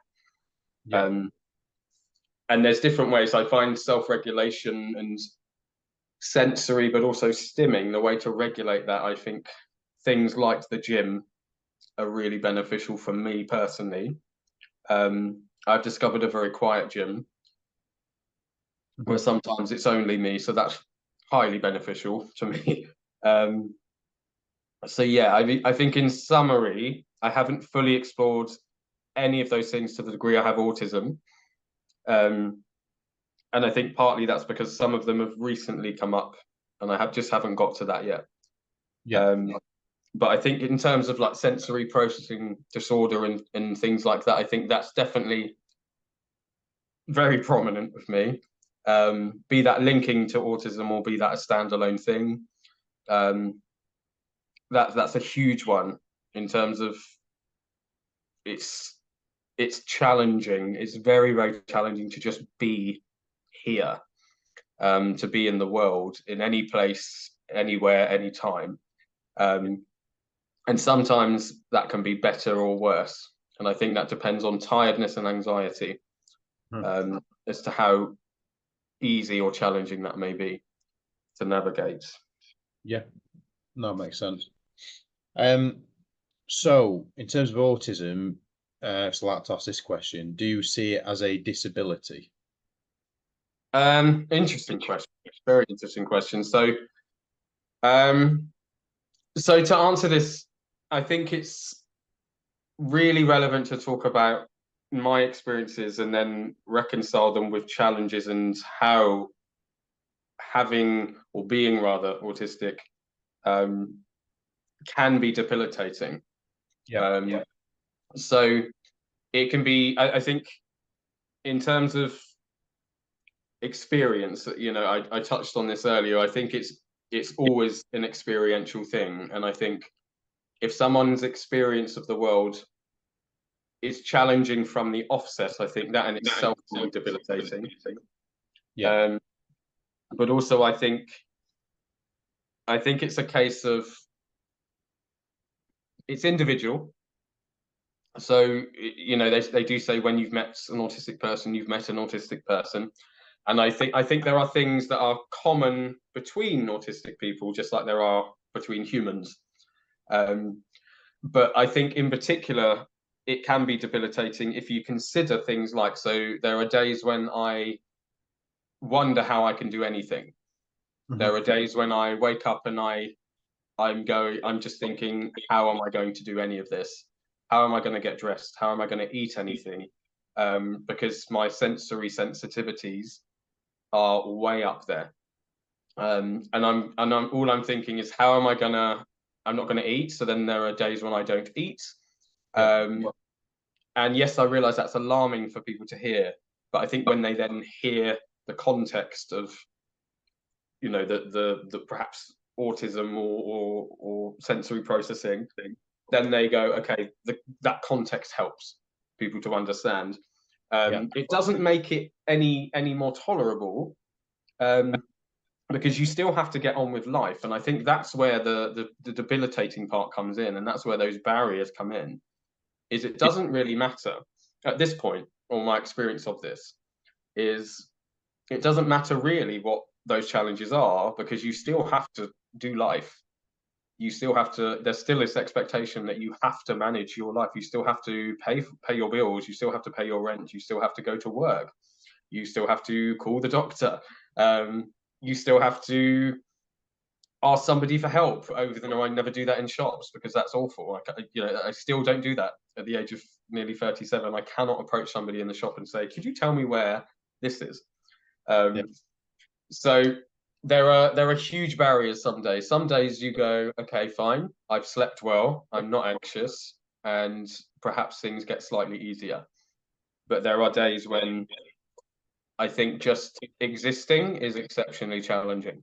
And there's different ways. I find self-regulation and sensory, but also stimming, the way to regulate that. I think things like the gym are really beneficial for me personally. I've discovered a very quiet gym where sometimes it's only me, so that's highly beneficial to me. So yeah, I think in summary, I haven't fully explored any of those things to the degree I have autism. And I think partly that's because some of them have recently come up and I just haven't got to that yet. But I think in terms of like sensory processing disorder and things like that, I think that's definitely very prominent with me. Be that linking to autism or be that a standalone thing. That's a huge one in terms of it's challenging. It's very, very challenging to just be here, to be in the world, in any place, anywhere, anytime. And sometimes that can be better or worse. And I think that depends on tiredness and anxiety, as to how easy or challenging that may be to navigate. Yeah, no, it makes sense. So in terms of autism, so I'd like to ask this question: do you see it as a disability? Interesting question. Very interesting question. So So to answer this, I think it's really relevant to talk about my experiences and then reconcile them with challenges and how having or being rather autistic can be debilitating. Yeah. So it can be, I think, in terms of experience, I touched on this earlier. I think it's always an experiential thing, and I think if someone's experience of the world is challenging from the offset, I think that in itself can be debilitating. Yeah. But also, I think it's a case of it's individual. So they do say when you've met an autistic person, you've met an autistic person. And I think there are things that are common between autistic people, just like there are between humans. But I think in particular, it can be debilitating if you consider things like, so there are days when I wonder how I can do anything. There are days when I wake up and I'm just thinking, how am I going to do any of this? How am I going to get dressed? How am I going to eat anything? Because my sensory sensitivities are way up there. And I'm all I'm thinking is how am I gonna I'm not gonna eat. So then there are days when I don't eat. And yes, I realize that's alarming for people to hear, but I think when they then hear the context of the perhaps autism or sensory processing thing, then they go, okay, that context helps people to understand. It doesn't make it any more tolerable, because you still have to get on with life, and I think that's where the debilitating part comes in, and that's where those barriers come in. Is it doesn't really matter at this point, or my experience of this is it doesn't matter really what those challenges are, because you still have to do life. You still have to, there's still this expectation that you have to manage your life. You still have to pay your bills. You still have to pay your rent. You still have to go to work. You still have to call the doctor. You still have to ask somebody for help. Over the I never do that in shops because that's awful. I still don't do that at the age of nearly 37. I cannot approach somebody in the shop and say, could you tell me where this is? So there are huge barriers some days. Some days you go, okay, fine, I've slept well, I'm not anxious, and perhaps things get slightly easier. But there are days when I think just existing is exceptionally challenging.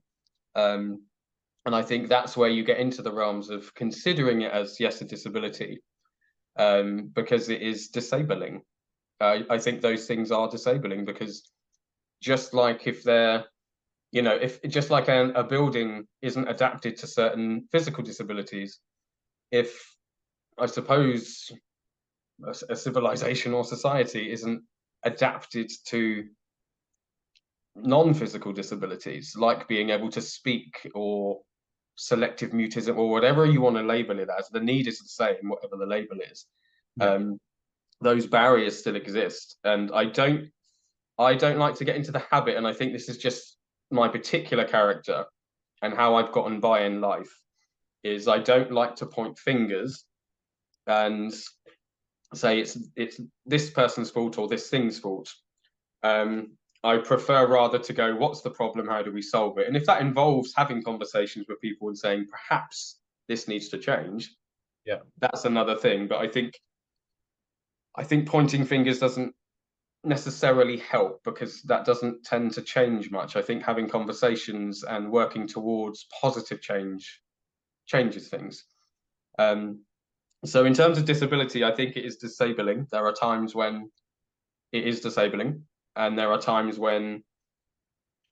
And I think that's where you get into the realms of considering it as, yes, a disability, because it is disabling. I think those things are disabling because just like if they're, if just like a building isn't adapted to certain physical disabilities, if I suppose a civilization or society isn't adapted to non-physical disabilities, like being able to speak or selective mutism or whatever you want to label it as, the need is the same, whatever the label is. Those barriers still exist, and I don't like to get into the habit, and I think this is just my particular character and how I've gotten by in life, is I don't like to point fingers and say it's this person's fault or this thing's fault. I prefer rather to go, what's the problem? How do we solve it? And if that involves having conversations with people and saying, perhaps this needs to change, that's another thing. But I think pointing fingers doesn't necessarily help, because that doesn't tend to change much. I think having conversations and working towards positive change changes things. So in terms of disability, I think it is disabling. There are times when it is disabling, and there are times when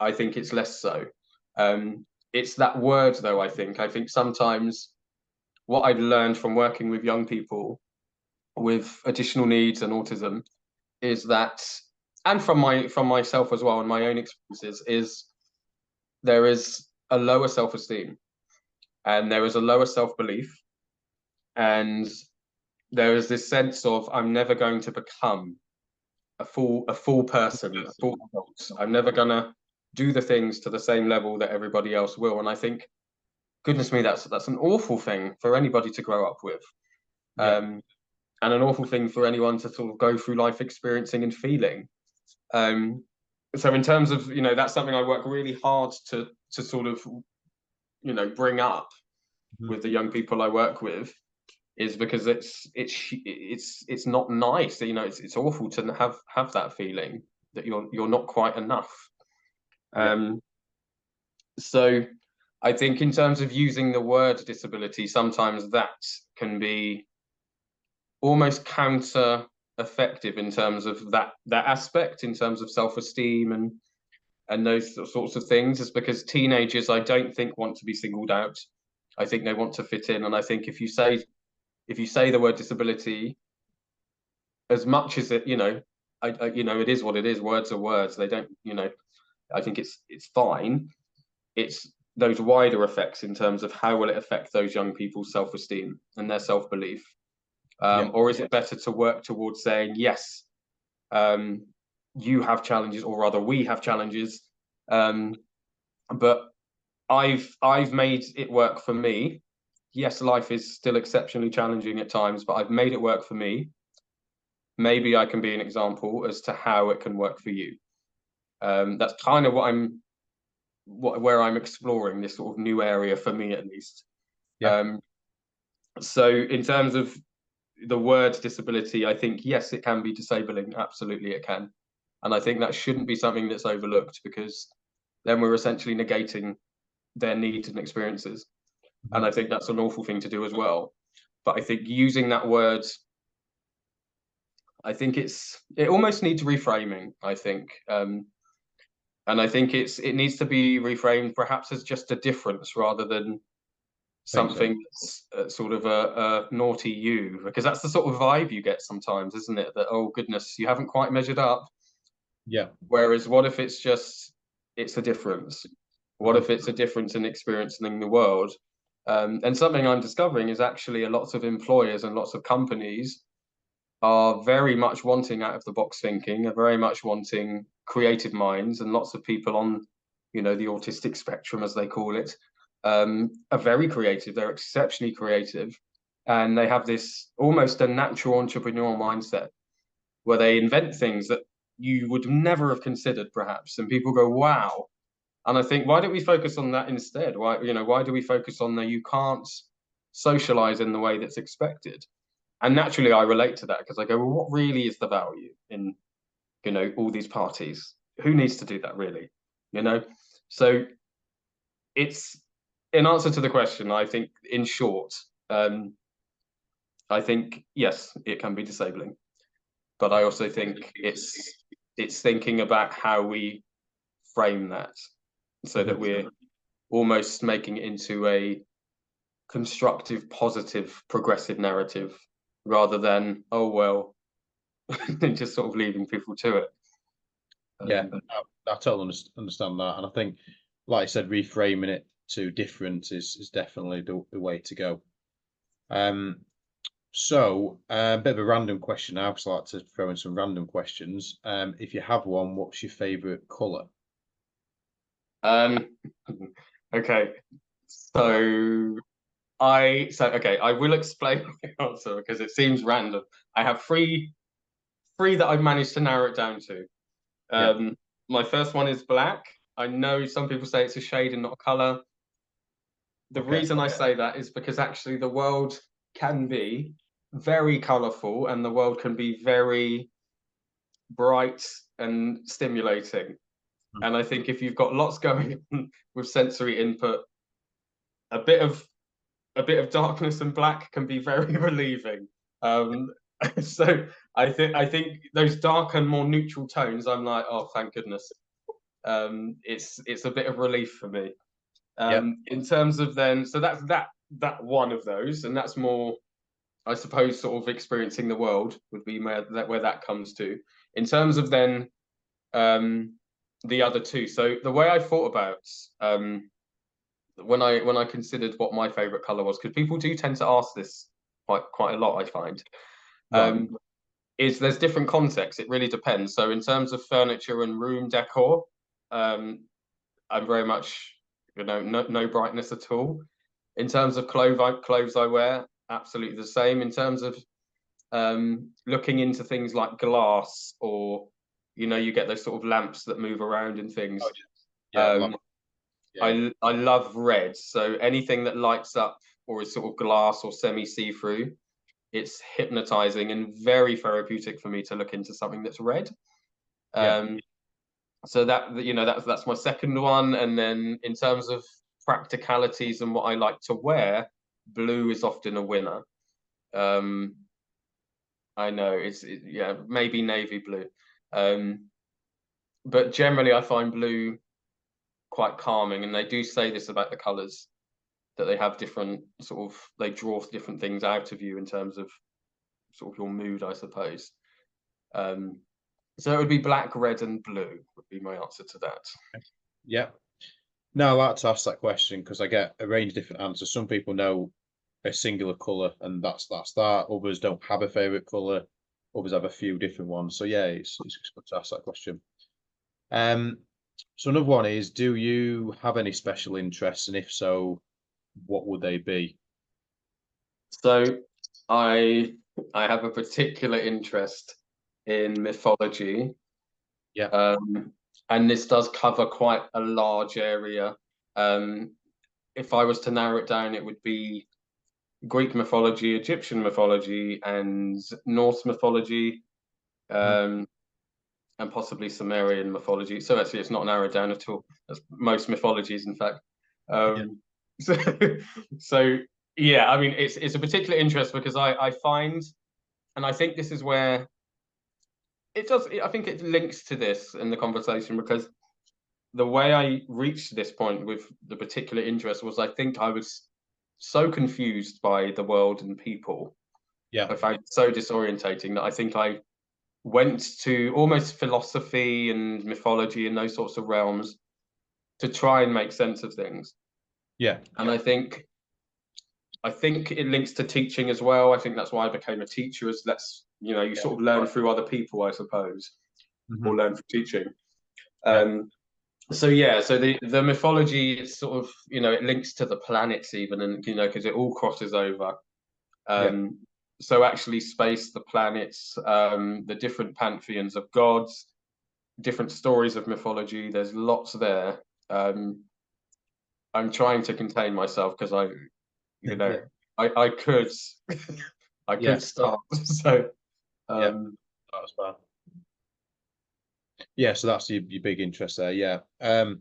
I think it's less so. It's that word, though. I think sometimes what I've learned from working with young people with additional needs and autism is that, and from myself as well and my own experiences, is there is a lower self-esteem, and there is a lower self-belief, and there is this sense of, I'm never going to become a full person, a full adult. I'm never gonna do the things to the same level that everybody else will. And I think goodness me, that's an awful thing for anybody to grow up with. And an awful thing for anyone to sort of go through life experiencing and feeling. So in terms of, that's something I work really hard to sort of, bring up with the young people I work with, is because it's not nice. It's awful to have that feeling that you're not quite enough. So I think in terms of using the word disability, sometimes that can be almost counter effective in terms of that aspect, in terms of self-esteem and those sorts of things, is because teenagers, I don't think, want to be singled out. I think they want to fit in. And I think if you say the word disability, as much as it, it is what it is, words are words. They don't, I think it's fine. It's those wider effects in terms of how will it affect those young people's self-esteem and their self-belief. Or is it better to work towards saying, yes, you have challenges, or rather we have challenges, but I've made it work for me. Yes, life is still exceptionally challenging at times, but I've made it work for me. Maybe I can be an example as to how it can work for you. That's kind of where I'm exploring this sort of new area for me, at least. So in terms of the word disability, I think, yes, it can be disabling. Absolutely, it can. And I think that shouldn't be something that's overlooked, because then we're essentially negating their needs and experiences. And I think that's an awful thing to do as well. But I think using that word, I think it almost needs reframing, I think. And I think it needs to be reframed perhaps as just a difference rather than something that's sort of a naughty you, because that's the sort of vibe you get sometimes, isn't it? That, oh goodness, you haven't quite measured up. Whereas what if it's a difference? What if it's a difference in experiencing the world? And something I'm discovering is actually a lot of employers and lots of companies are very much wanting out of the box thinking, are very much wanting creative minds, and lots of people on, the autistic spectrum, as they call it, are very creative. They're exceptionally creative, and they have this almost a natural entrepreneurial mindset where they invent things that you would never have considered, perhaps, and people go, wow. And I think, why don't we focus on that instead? Why do we focus on you can't socialize in the way that's expected? And naturally I relate to that, because I go, well, what really is the value in all these parties? Who needs to do that, really? So it's, in answer to the question, I think, in short, I think, yes, it can be disabling, but I also think it's thinking about how we frame that, so that we're almost making it into a constructive, positive, progressive narrative, rather than, oh well, just sort of leaving people to it. I totally understand that, and I think, like I said, reframing it to different is definitely the way to go. So a bit of a random question now, because I like to throw in some random questions. If you have one, what's your favorite color? Okay, so I will explain my answer, because it seems random. I have three that I've managed to narrow it down to. My first one is black. I know some people say it's a shade and not a color. The reason I say that is because actually the world can be very colorful, and the world can be very bright and stimulating. And I think if you've got lots going on with sensory input, a bit of darkness and black can be very relieving. So I think those dark and more neutral tones, I'm like, oh, thank goodness. It's a bit of relief for me. In terms of then, so that's that one of those, and that's more, I suppose, sort of experiencing the world would be where that comes to. In terms of then the other two, so the way I thought about when I considered what my favorite color was, because people do tend to ask this quite a lot, I find, is there's different contexts. It really depends. So in terms of furniture and room decor, I'm very much, no brightness at all. In terms of clothes I wear, absolutely the same. In terms of looking into things like glass, or you get those sort of lamps that move around and things. Oh, yeah, I love red, so anything that lights up or is sort of glass or semi see-through, it's hypnotizing and very therapeutic for me to look into something that's red. So that's my second one. And then in terms of practicalities and what I like to wear, blue is often a winner. I know maybe navy blue, but generally I find blue quite calming, and they do say this about the colors, that they have different they draw different things out of you in terms of sort of your mood, I suppose. So it would be black, red, and blue would be my answer to that. Yeah. No, I like to ask that question because I get a range of different answers. Some people know a singular color and that's that. Others don't have a favorite color. Others have a few different ones. So yeah, it's good to ask that question. So another one is, do you have any special interests, and if so, what would they be? So I have a particular interest in mythology. Yeah. And this does cover quite a large area. If I was to narrow it down, it would be Greek mythology, Egyptian mythology, and Norse mythology, and possibly Sumerian mythology. So actually, it's not narrowed down at all. That's most mythologies, in fact. So yeah, I mean, it's a particular interest because I find, and I think this is where it does. I think it links to this in the conversation, because the way I reached this point with the particular interest was, I think I was so confused by the world and people. Yeah. I found it so disorientating that I think I went to almost philosophy and mythology and those sorts of realms to try and make sense of things. Yeah. And I think it links to teaching as well. I think that's why I became a teacher, as you sort of learn through other people, I suppose, or learn from teaching. So the mythology is sort of, it links to the planets even, and because it all crosses over. So actually space, the planets, the different pantheons of gods, different stories of mythology, there's lots there. I'm trying to contain myself because I could I could start. So that's fine. Yeah, so that's your big interest there. Yeah. No,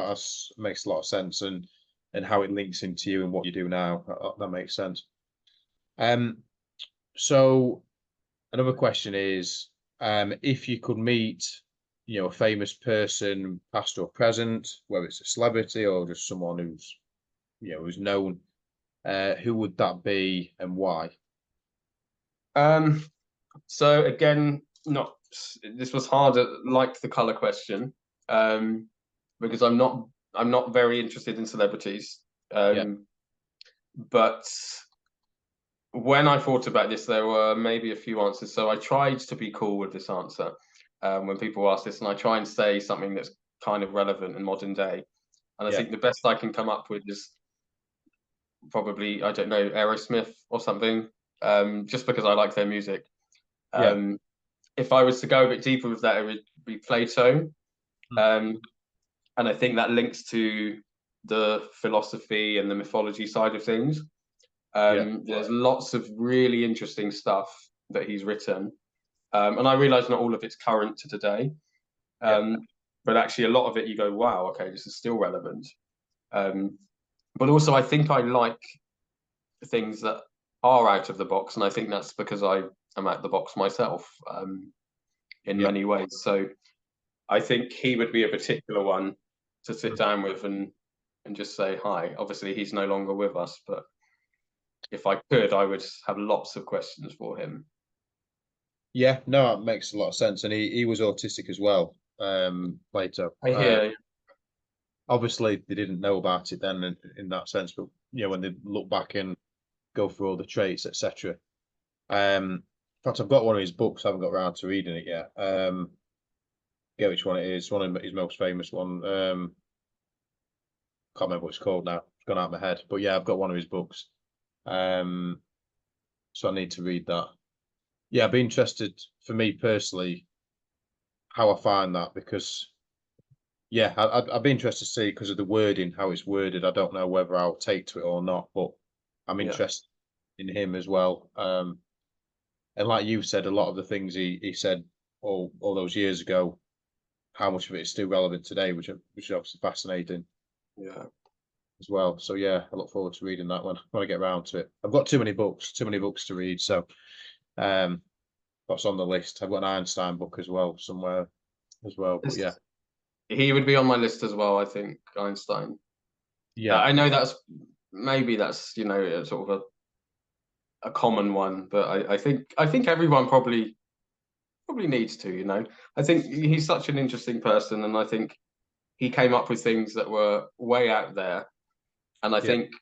that makes a lot of sense, and how it links into you and what you do now. That makes sense. So another question is, if you could meet, a famous person, past or present, whether it's a celebrity or just someone who's, who's known, who would that be and why? So again, this was harder, like the color question, because I'm not very interested in celebrities. But when I thought about this, there were maybe a few answers. So I tried to be cool with this answer when people ask this, and I try and say something that's kind of relevant in modern day. And I think the best I can come up with is probably, I don't know, Aerosmith or something, just because I like their music. If I was to go a bit deeper with that, it would be Plato. And I think that links to the philosophy and the mythology side of things. There's lots of really interesting stuff that he's written. And I realize not all of it's current to today. But actually a lot of it you go, wow, okay, this is still relevant. But also I think I like things that are out of the box, and I think that's because I am out the box myself in many ways. So I think he would be a particular one to sit down with and just say hi. Obviously, he's no longer with us, but if I could, I would have lots of questions for him. Yeah, no, it makes a lot of sense, and he was autistic as well, Plato. I hear. Obviously, they didn't know about it then in that sense, but when they look back and go through all the traits, etc. In fact, I've got one of his books. I haven't got around to reading it yet. Which one it is. One of his most famous one. Can't remember what it's called now. gone out of my head. But yeah, I've got one of his books. So I need to read that. Yeah, I'd be interested, for me personally, how I find that, because yeah, I'd be interested to see, because of the wording, how it's worded. I don't know whether I'll take to it or not, but I'm Yeah. interested in him as well. And like you said, a lot of the things he said all those years ago, how much of it is still relevant today, which is obviously fascinating Yeah. as well. So yeah, I look forward to reading that when I get around to it. I've got too many books to read, so that's on the list. I've got an Einstein book as well somewhere as well. But yeah, He would be on my list as well, I think, Einstein. yeah, I know that's you know, sort of a common one, but I think everyone probably needs to, you know. I think he's such an interesting person, and I think he came up with things that were way out there. And I yeah, think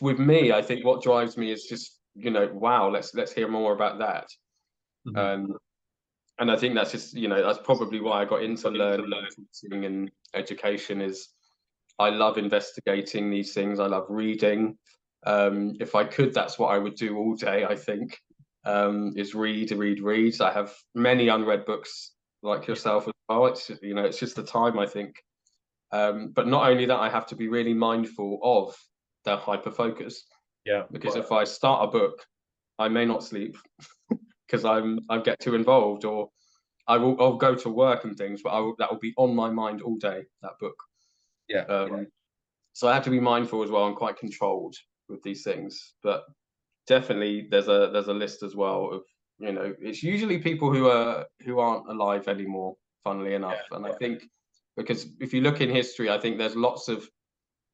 with me, I think what drives me is just, you know, wow, let's hear more about that. mhm, Um, and I think that's just, you know, that's probably why I got into learning and teaching and education. Is I love investigating these things. I love reading. If I could, that's what I would do all day, I think, is read. I have many unread books like yeah, yourself as well. It's, you know, it's just the time, I think. But not only that, I have to be really mindful of the hyper focus, yeah, because if I start a book, I may not sleep because I get too involved, or I'll go to work and things, but that will be on my mind all day, that book. yeah, So I have to be mindful as well and quite controlled with these things. But definitely there's a list as well of, you know, it's usually people who aren't alive anymore, funnily enough. And I think, because if you look in history, I think there's lots of,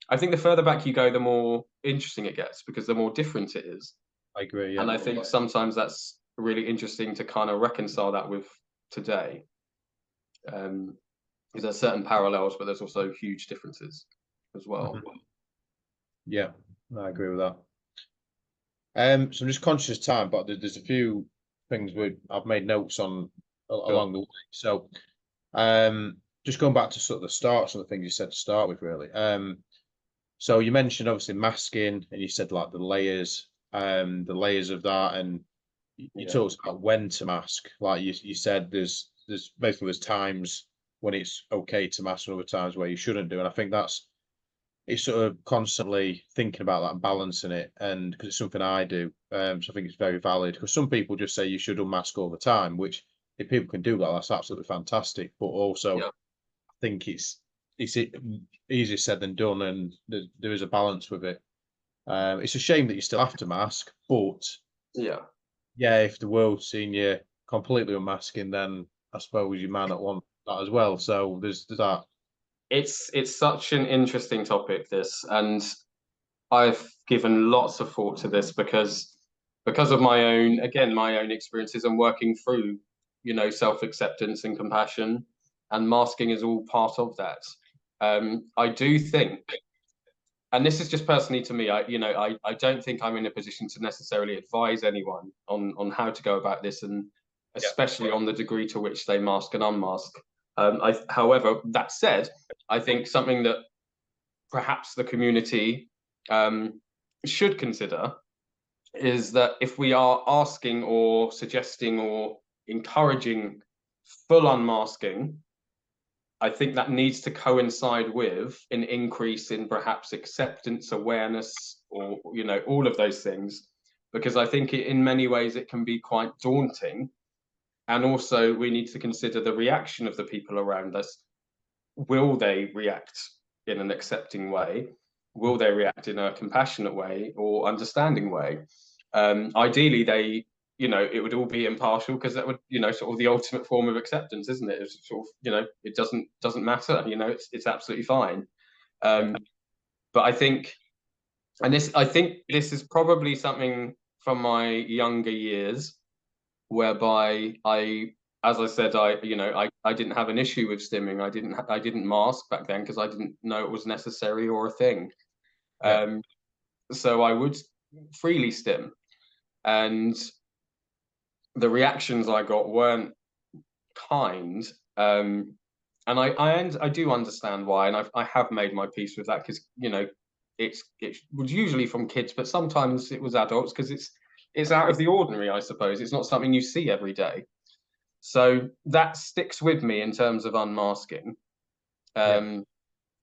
I think the further back you go, the more interesting it gets, because the more different it is. I agree. Yeah, And I think sometimes that's really interesting to kind of reconcile that with today. Because there's certain parallels, but there's also huge differences as well. mhm, yeah, I agree with that. So I'm just conscious of time, but there's a few things I've made notes on Sure. along the way. So just going back to sort of the start, some of the things you said to start with, really. So you mentioned obviously masking, and you said like the layers of that, and you Yeah. talked about when to mask. Like you said, there's basically there's times when it's okay to mask, and other times where you shouldn't do. And I think it's sort of constantly thinking about that and balancing it, and because it's something I do, so I think it's very valid. Because some people just say you should unmask all the time, which if people can do that, that's absolutely fantastic. But also, Yeah. I think it's easier said than done, and there is a balance with it. It's a shame that you still have to mask, but Yeah. yeah, if the world's seen you completely unmasking, then I suppose you might not want that as well. So there's that. It's such an interesting topic, this, and I've given lots of thought to this because of my own experiences and working through, you know, self-acceptance and compassion, and masking is all part of that. I do think, and this is just personally to me, I don't think I'm in a position to necessarily advise anyone on how to go about this, and Yeah, especially on the degree to which they mask and unmask. However, that said, I think something that perhaps the community should consider is that if we are asking or suggesting or encouraging full unmasking, I think that needs to coincide with an increase in perhaps acceptance, awareness, or, you know, all of those things, because I think in many ways it can be quite daunting. And also we need to consider the reaction of the people around us. Will they react in an accepting way? Will they react in a compassionate way or understanding way? Ideally, they, you know, it would all be impartial, because that would, you know, sort of the ultimate form of acceptance, isn't it? It's sort of, you know, it doesn't matter. You know, it's absolutely fine. yeah, But I think, I think this is probably something from my younger years, whereby as I said, I didn't have an issue with stimming. I didn't mask back then because I didn't know it was necessary or a thing. yeah, Um, so I would freely stim, and the reactions I got weren't kind. I do understand why, and I have made my peace with that, because it was usually from kids, but sometimes it was adults, because it's out of the ordinary, I suppose. It's not something you see every day, so that sticks with me in terms of unmasking. And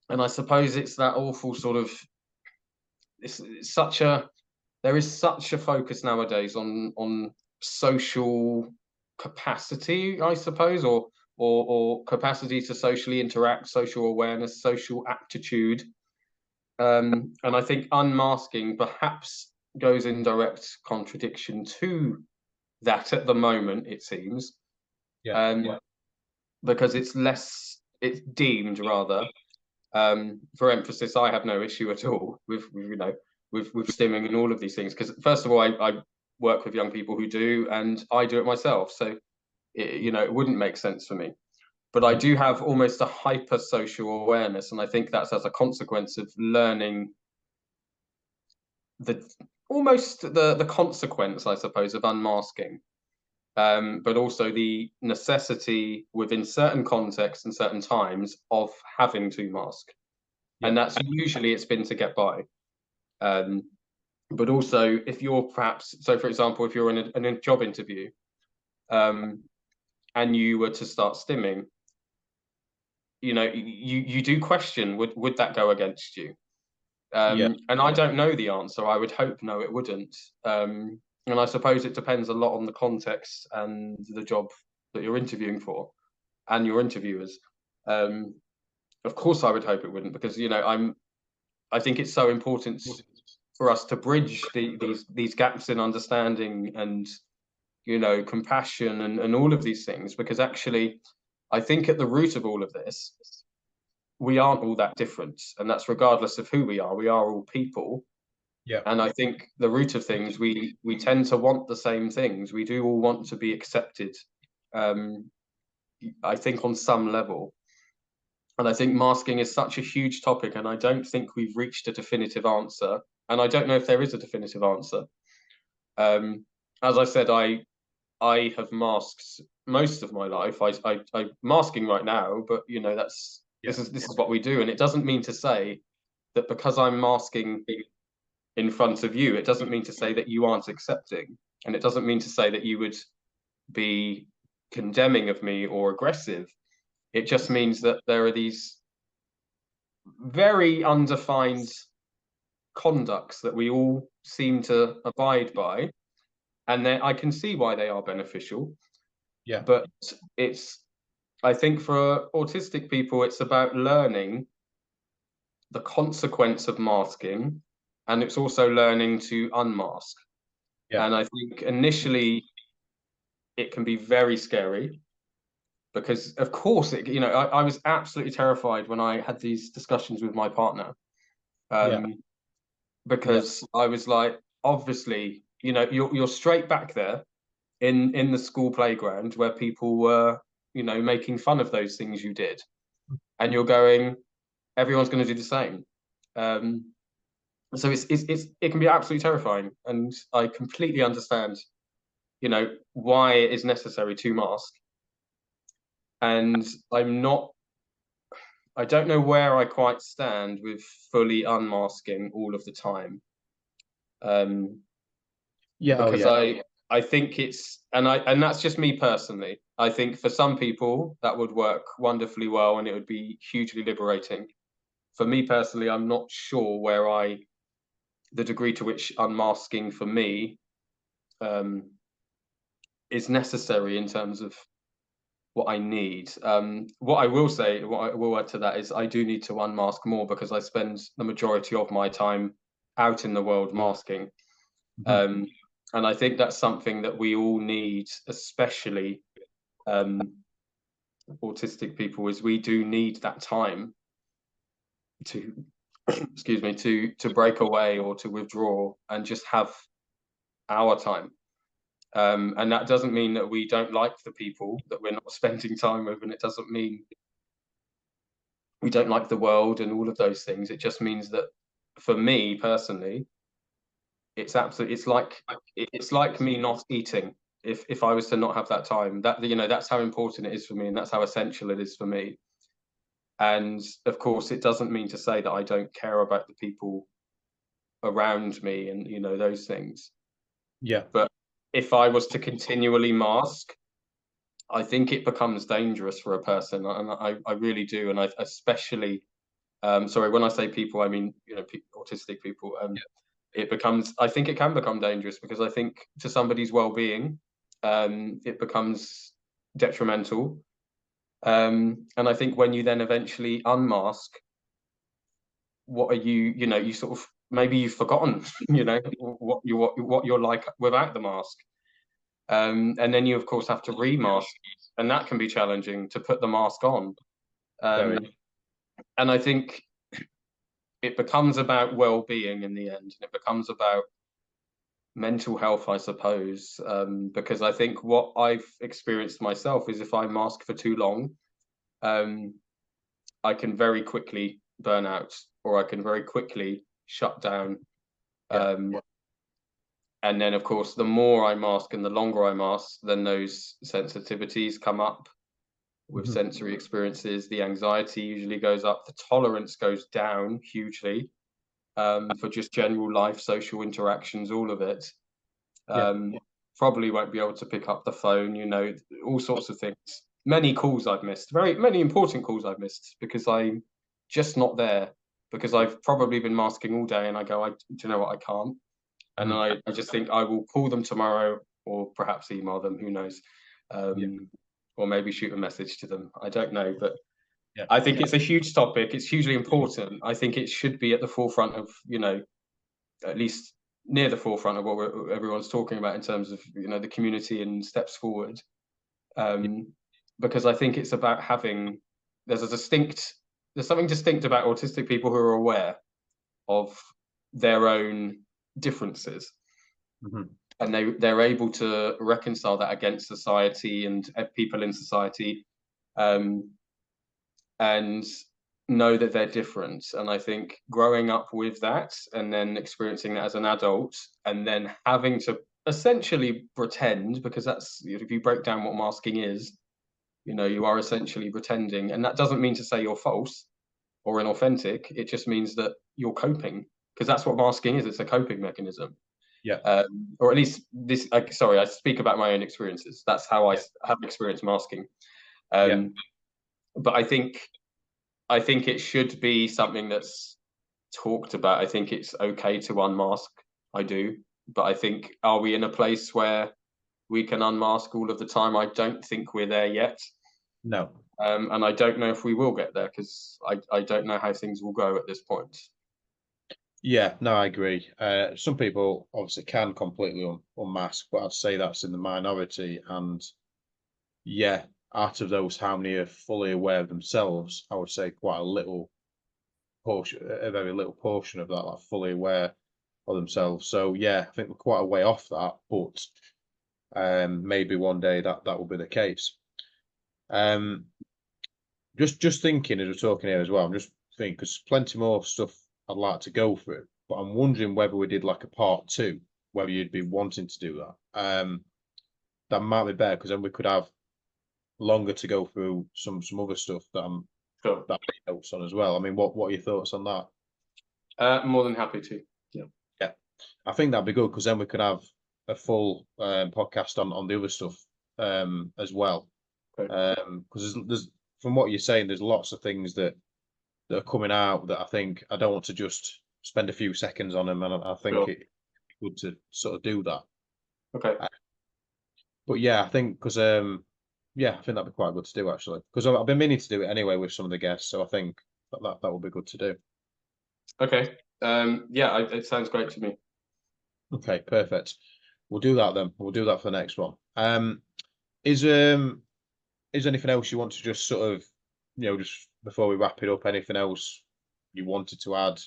I suppose it's that awful sort of, it's such a there is such a focus nowadays on social capacity, I suppose, or capacity to socially interact, social awareness, social aptitude. And I think unmasking perhaps goes in direct contradiction to that at the moment, it seems. Because it's deemed rather, for emphasis, I have no issue at all with stimming and all of these things, because first of all, I work with young people who do, and I do it myself, so it wouldn't make sense for me. But I do have almost a hyper social awareness, and I think that's as a consequence of learning the consequence, I suppose, of unmasking. But also the necessity within certain contexts and certain times of having to mask. And that's usually it's been to get by. But also if you're perhaps, so for example, if you're in a job interview, and you were to start stimming, you do question, would that go against you? And I don't know the answer. I would hope no, it wouldn't. And I suppose it depends a lot on the context and the job that you're interviewing for and your interviewers. Of course, I would hope it wouldn't, because I think it's so important for us to bridge these gaps in understanding and compassion and all of these things, because actually, I think at the root of all of this, we aren't all that different, and that's regardless of who we are. We are all people. And I think the root of things, we tend to want the same things. We do all want to be accepted, I think, on some level. And I think masking is such a huge topic, and I don't think we've reached a definitive answer. And I don't know if there is a definitive answer. As I said, I have masked most of my life. I'm masking right now, but this is what we do. And it doesn't mean to say that because I'm masking in front of you, it doesn't mean to say that you aren't accepting. And it doesn't mean to say that you would be condemning of me or aggressive. It just means that there are these very undefined conducts that we all seem to abide by. And then I can see why they are beneficial. But I think for autistic people, it's about learning the consequence of masking, and it's also learning to unmask. And I think initially it can be very scary, because of course I was absolutely terrified when I had these discussions with my partner, because I was like, obviously, you're straight back there in the school playground where people were making fun of those things you did, and you're going, everyone's going to do the same. So it can be absolutely terrifying, and I completely understand why it is necessary to mask. And I don't know where I quite stand with fully unmasking all of the time. Because I think it's, and that's just me personally. I think for some people that would work wonderfully well, and it would be hugely liberating. For me personally, I'm not sure the degree to which unmasking for me is necessary in terms of what I need. What I will say, what I will add to that, is I do need to unmask more, because I spend the majority of my time out in the world masking. And I think that's something that we all need, especially autistic people, is we do need that time to excuse me, to break away or to withdraw and just have our time. And that doesn't mean that we don't like the people that we're not spending time with, and it doesn't mean we don't like the world and all of those things. It just means that for me personally, it's like me not eating. If I was to not have that time, that's how important it is for me, and that's how essential it is for me. And of course, it doesn't mean to say that I don't care about the people around me and, you know, those things. Yeah. But if I was to continually mask, I think it becomes dangerous for a person, and I really do. And I especially, sorry, when I say people, I mean, you know, autistic people. It becomes, I think it can become dangerous, because I think to somebody's well-being, it becomes detrimental. And I think when you then eventually unmask, what are you, you know, you sort of, maybe you've forgotten, you know, what you're like without the mask. And then you of course have to remask, and that can be challenging to put the mask on. Very. And I think it becomes about well-being in the end, and it becomes about mental health, I suppose, because I think what I've experienced myself is if I mask for too long, I can very quickly burn out, or I can very quickly shut down. And then, of course, the more I mask and the longer I mask, then those sensitivities come up with sensory experiences. The anxiety usually goes up. The tolerance goes down hugely, for just general life, social interactions, all of it. Probably won't be able to pick up the phone, you know, all sorts of things. Many calls I've missed, very many important calls I've missed, because I'm just not there, because I've probably been masking all day, and I go, do you know what, I can't. And I just think I will call them tomorrow, or perhaps email them, who knows, or maybe shoot a message to them. I don't know, but I think it's a huge topic. It's hugely important. I think it should be at the forefront of, you know, at least near the forefront of what everyone's talking about in terms of, you know, the community and steps forward. Because I think it's about having, there's something distinct about autistic people who are aware of their own differences, and they're able to reconcile that against society and people in society, and know that they're different. And I think growing up with that, and then experiencing that as an adult, and then having to essentially pretend, because that's, if you break down what masking is, you know, you are essentially pretending. And that doesn't mean to say you're false or inauthentic. It just means that you're coping, because that's what masking is. It's a coping mechanism. Or at least this, sorry, I speak about my own experiences. That's how I have experienced masking. But I think it should be something that's talked about. I think it's okay to unmask. I do. But I think, are we in a place where we can unmask all of the time? I don't think we're there yet. No. And I don't know if we will get there, because I don't know how things will go at this point. Yeah, no, I agree. Some people obviously can completely unmask, but I'd say that's in the minority. And yeah, out of those, how many are fully aware of themselves? I would say quite a little portion, a very little portion of that, like fully aware of themselves. So yeah, I think we're quite a way off that, but maybe one day that will be the case. Just thinking as we're talking here as well, I'm just thinking, because plenty more stuff I'd like to go through, but I'm wondering whether we did like a part 2, whether you'd be wanting to do that. That might be better, because then we could have longer to go through some other stuff that that notes on as well. I mean, what are your thoughts on that? More than happy to. Yeah, I think that'd be good, because then we could have a full podcast on the other stuff as well. Because there's from what you're saying, there's lots of things that are coming out that I think I don't want to just spend a few seconds on them, and I think it's good to sort of do that. But yeah, I think because yeah, I think that'd be quite good to do, actually, because I've been meaning to do it anyway with some of the guests, so I think that would be good to do. Yeah, it sounds great to me. Okay, perfect. We'll do that then. We'll do that for the next one. Is anything else you want to just sort of, you know, just before we wrap it up, anything else you wanted to add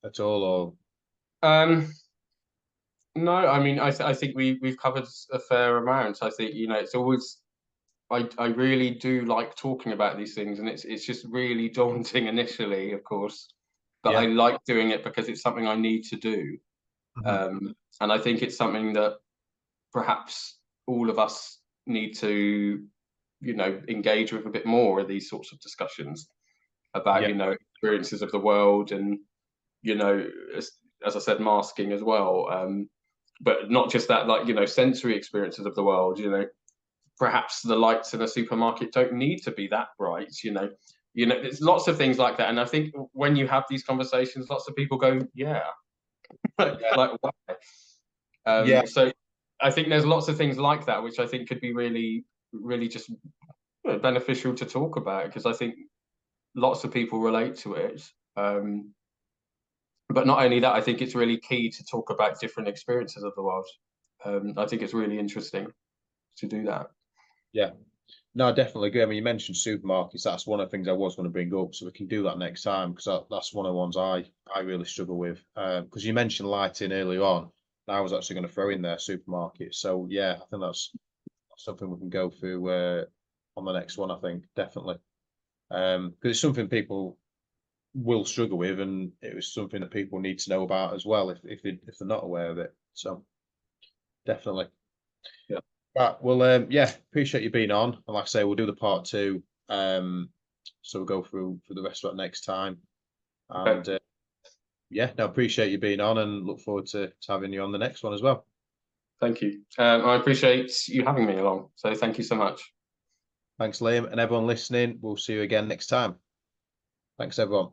at all, or? No, I mean, I think we've covered a fair amount. I think, you know, it's always, I really do like talking about these things, and it's just really daunting initially, of course, but I like doing it because it's something I need to do. And I think it's something that perhaps all of us need to, you know, engage with a bit more of these sorts of discussions. about, Yeah. you know, experiences of the world, and, you know, as I said, masking as well. But not just that, like, you know, sensory experiences of the world, you know, perhaps the lights in a supermarket don't need to be that bright, you know. There's lots of things like that. And I think when you have these conversations, lots of people go, yeah, like why? Yeah. So I think there's lots of things like that, which I think could be really, really just beneficial to talk about, because I think lots of people relate to it. But not only that, I think it's really key to talk about different experiences of the world. I think it's really interesting to do that. Yeah. No, I definitely agree. I mean, you mentioned supermarkets. That's one of the things I was going to bring up, so we can do that next time, because that's one of the ones I really struggle with. Because you mentioned lighting earlier on, and I was actually going to throw in there supermarket. So yeah, I think that's something we can go through on the next one. I think definitely, because it's something people will struggle with, and it was something that people need to know about as well if they're not aware of it. So definitely. Yeah. Right. Well, yeah, appreciate you being on. And like I say, we'll do the part two. So we'll go through for the rest of it next time. And Okay. yeah, no, appreciate you being on, and look forward to having you on the next one as well. Thank you. I appreciate you having me along. So thank you so much. Thanks, Liam, and everyone listening. We'll see you again next time. Thanks, everyone.